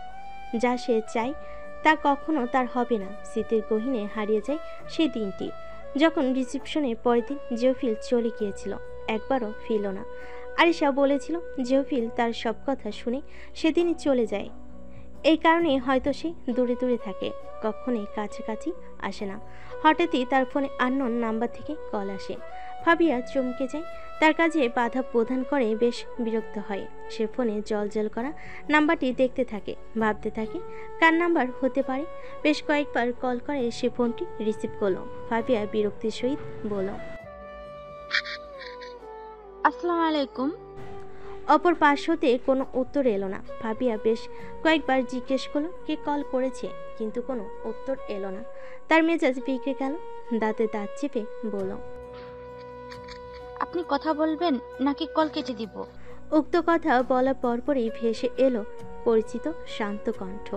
যা সে চায় তা কখনো তার হবে না। স্মৃতির গহীনে হারিয়ে যায় সেই দিনটি যখন রিসেপশনের পরের দিন জয়ফিল চলে গিয়েছিল। একবারও ফিরল না। আরিশা বলেছিল জয়ফিল তার সব কথা শুনে সেদিনই চলে যায়। এই কারণে হয়তো সে দূরে দূরে থাকে, কখনোই কাছাকাছি আসে না। হঠাৎই তার ফোনে আননোন নাম্বার থেকে কল আসে। ফাবিয়া চমকে যায়। তার কাজে বাধা প্রদান করে বেশ বিরক্ত হয়। সে ফোনে জলজল করা নাম্বারটি দেখতে থাকে, ভাবতে থাকে কার নাম্বার হতে পারে। বেশ কয়েকবার কল করে সে ফোনটি রিসিভ করলো। ফাবিয়া বিরক্তির সহিত বলল, আসসালামু আলাইকুম। অপর পাশ হতে কোনো উত্তর এলো না। ফাবিয়া বেশ কয়েকবার জিজ্ঞেস করলো কে কল করেছে, কিন্তু কোনো উত্তর এলো না। তার মেজাজ বিগড়ে গেল। দাঁতে দাঁত চেপে বলল, আপনি কথা বলবেন নাকি কল কেটে দিব? উক্ত কথা বলার পরপরই ভেসে এলো পরিচিত শান্ত কণ্ঠ।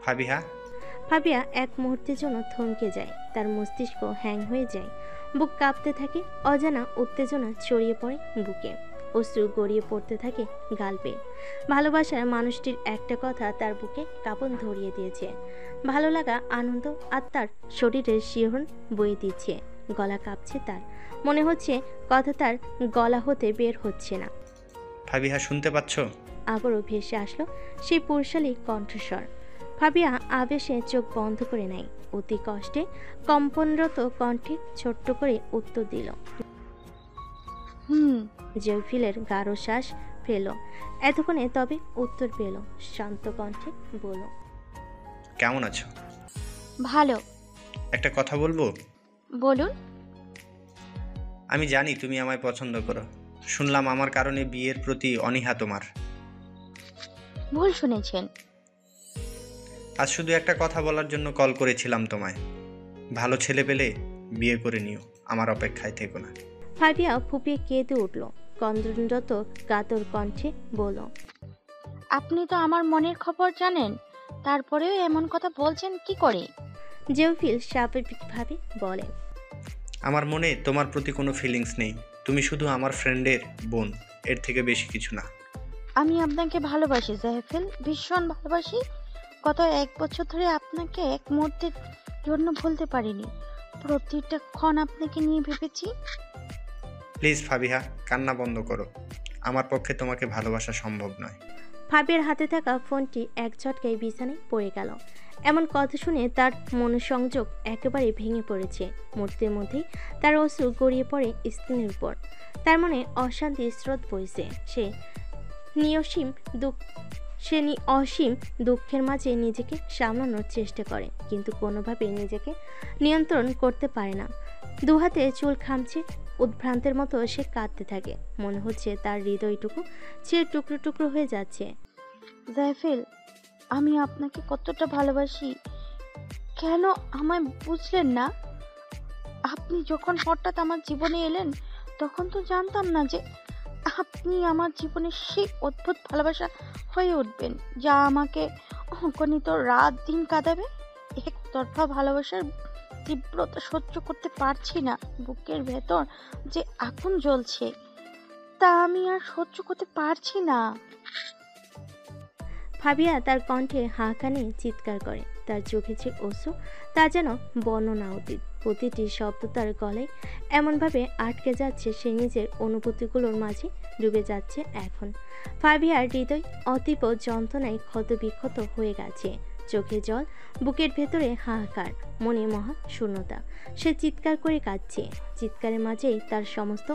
ফাবিহা, ফাবিয়া এক মুহূর্তের জন্য থমকে যায়। তার মস্তিষ্ক হ্যাং হয়ে যায়। বুক কাঁপতে থাকে। অজানা উত্তেজনা ছড়িয়ে পড়ে বুকে। অশ্রু গড়িয়ে পড়তে থাকে গাল বেয়ে। ভালোবাসার মানুষটির একটা কথা তার বুকে কাঁপন ধরিয়ে দিয়েছে। ভালো লাগা, আনন্দ আর তার শরীরের শিহরণ বয়ে দিচ্ছে। গলা কাঁপছে তার। মনে হচ্ছে কথা তার গলা হতে বের হচ্ছে না। ফাবিহা শুনতে পাচ্ছ? আবারও ভেসে আসলো সেই পুরুষালী কণ্ঠস্বর। ফাবিয়া আবেশে চোখ বন্ধ করে নেয়। অতি কষ্টে কম্পনরত কণ্ঠে ছোট্ট করে উত্তর দিল। জয়ফিলের গাঢ় শ্বাস ফেল। এতক্ষণে তবে উত্তর পেল। শান্ত কণ্ঠে বলল, কেমন আছো? ভালো। একটা কথা বলবো? বলুন। আমি জানি তুমি আমায় পছন্দ করো। শুনলাম আমার কারণে বিয়ের প্রতি অনীহা তোমার। ভুল শুনেছেন। আজ শুধু একটা কথা বলার জন্য কল করেছিলাম তোমায়। ভালো ছেলে পেলে বিয়ে করে নিও, আমার অপেক্ষায় থেকো না। ফাবিয়া ফুপিয়ে কেঁদে উঠল। কন্দনরত কাতর কণ্ঠে বলল, আপনি তো আমার মনের খবর জানেন, তারপরেও এমন কথা বলছেন কি করে? জয়ফিল স্বাভাবিকভাবে বলে, আমার মনে তোমার প্রতি কোনো ফিলিংস নেই। তুমি শুধু আমার ফ্রেন্ডের বোন, এর থেকে বেশি কিছু না। আমি আপনাকে ভালোবাসি জাহেফিল, ভীষণ ভালোবাসি। গত 1 বছর ধরে আপনাকে এক মুহূর্তের জন্য ভুলতে পারিনি। প্রতিটা ক্ষণ আপনাকে নিয়ে ভেবেছি। প্লিজ ফাবিহা, কান্না বন্ধ করো। আমার পক্ষে তোমাকে ভালোবাসা সম্ভব নয়। ফাবিয়ার হাতে থাকা ফোনটি এক ঝটকায় বিছানায় পড়ে গেল। এমন কথা শুনে তার মনোসংযোগ একেবারে ভেঙে পড়েছে। মুহূর্তের মধ্যেই তার অশ্রু গড়িয়ে পড়ে স্ক্রিনের উপর। তার মনে অশান্তির স্রোত বইছে। সে অসীম দুঃখের মাঝে নিজেকে সামলানোর চেষ্টা করে, কিন্তু কোনোভাবেই নিজেকে নিয়ন্ত্রণ করতে পারে না। দুহাতে চুল খামছে। উদ্ভ্রান্তের মতো সে কাঁদতে থাকে। মনে হচ্ছে তার হৃদয়টুকু ছিঁড়ে টুকরো টুকরো হয়ে যাচ্ছে। জাহেফিল, আমি আপনাকে কতটা ভালোবাসি, কেন আমায় বুঝলেন না? আপনি যখন হঠাৎ আমার জীবনে এলেন তখন তো জানতাম না যে আপনি আমার জীবনে সেই অদ্ভুত ভালোবাসা হয়ে উঠবেন যা আমাকে অগণিত রাত দিন কাঁদাবে। একতরফা ভালোবাসার তীব্রতা সহ্য করতে পারছি না। বুকের ভেতর যে আগুন জ্বলছে তা আমি আর সহ্য করতে পারছি না। ফাবিহা তার কণ্ঠে হাঁকানি চিৎকার করে। তার চোখে যে অশ্রু তা যেন বর্ণনা অতীত। প্রতিটি শব্দ তার গলায় এমনভাবে আটকে যাচ্ছে, সে নিজের অনুভূতিগুলোর মাঝে ডুবে যাচ্ছে। এখন ফাবিহার হৃদয় অতীব যন্ত্রণায় ক্ষতবিক্ষত হয়ে গেছে। চোখে জল, বুকের ভেতরে হাহাকার, মনে মহা শূন্যতা। সে চিৎকার করে কাঁদছে। চিৎকারের মাঝেই তার সমস্ত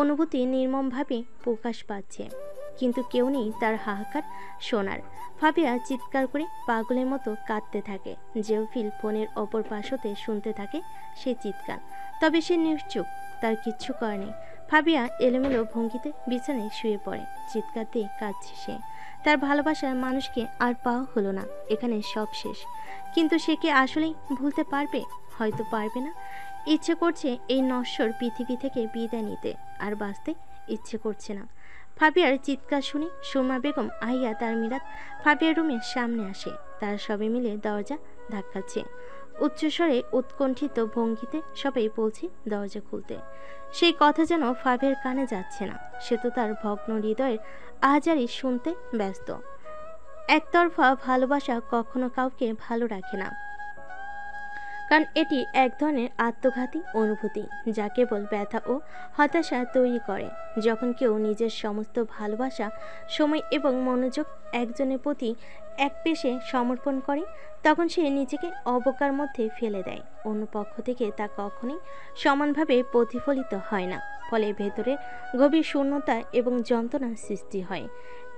অনুভূতি নির্মমভাবে প্রকাশ পাচ্ছে, কিন্তু কেউ নেই তার হাহাকার শোনার। ফাবিহা চিৎকার করে পাগলের মতো কাঁদতে থাকে। জেওফিল ফোনের অপর পাশ হতে শুনতে থাকে সে চিৎকার, তবে সে নিশ্চুপ, তার কিচ্ছু করার নেই। ফাবিহা এলোমেলো ভঙ্গিতে বিছানায় শুয়ে পড়ে। চিৎকার দিয়ে কাঁদছে সে। তার ভালোবাসার মানুষকে আর পাওয়া হলো না, এখানে সব শেষ। কিন্তু সে কি আসলেই ভুলতে পারবে? হয়তো পারবে না। ইচ্ছে করছে এই নশ্বর পৃথিবী থেকে বিদায় নিতে, আর বাঁচতে ইচ্ছে করছে না। ফাবিয়ার চিৎকার শুনে সুরমা বেগম, আহিয়া তার মিরাত ফাবিয়ার রুমের সামনে আসে। তারা সবাই মিলে দরজা ধাক্কাচ্ছে। উচ্চস্বরে উৎকণ্ঠিত ভঙ্গিতে সবাই বলছে দরজা খুলতে। সেই কথা যেন ফাবিয়ার কানে যাচ্ছে না। সে তো তার ভগ্ন হৃদয়ের আহাজারি শুনতে ব্যস্ত। একতরফা ভালোবাসা কখনো কাউকে ভালো রাখে না, কারণ এটি এক ধরনের আত্মঘাতী অনুভূতি যা কেবল ব্যথা ও হতাশা তৈরি করে। যখন কেউ নিজের সমস্ত ভালোবাসা, সময় এবং মনোযোগ একজনের প্রতি এক পেশে সমর্পণ করে, তখন সে নিজেকে অবজ্ঞার মধ্যে ফেলে দেয়। অন্য পক্ষ থেকে তা কখনোই সমানভাবে প্রতিফলিত হয় না, ফলে ভেতরে গভীর শূন্যতা এবং যন্ত্রণার সৃষ্টি হয়।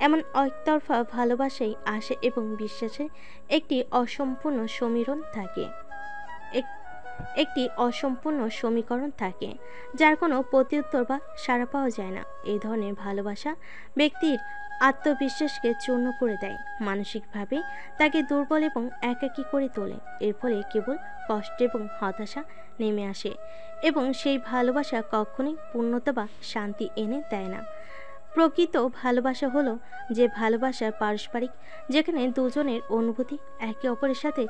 এমন একতরফা ভালোবাসায় আশা এবং বিশ্বাসের একটি অসম্পূর্ণ সমীরণ থাকে, একটি অসম্পূর্ণ সমীকরণ থাকে, যার কোনো প্রত্যুত্তর বা সাড়া পাওয়া যায় না। এই ধরনের ভালোবাসা ব্যক্তির আত্মবিশ্বাসকে চূর্ণ করে দেয়, মানসিকভাবে তাকে দুর্বল এবং একাকী করে তোলে। এর ফলে কেবল কষ্ট এবং হতাশা নেমে আসে, এবং সেই ভালোবাসা কখনোই পূর্ণতা বা শান্তি এনে দেয় না। প্রকৃত ভালোবাসা হলো যে ভালোবাসা পারস্পরিক, যেখানে দুজনের অনুভূতি একে অপরের সাথে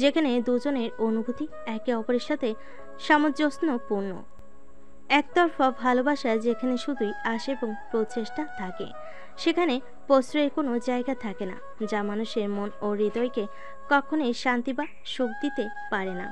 যেখানে দুজনের অনুভূতি একে অপরের সাথে সামঞ্জস্যপূর্ণ। একতরফা ভালোবাসা যেখানে শুধুই আশা এবং প্রচেষ্টা থাকে, সেখানে প্রশ্রয়ের কোনো জায়গা থাকে না, যা মানুষের মন ও হৃদয়কে কখনোই শান্তি বা সুখ দিতে পারে না।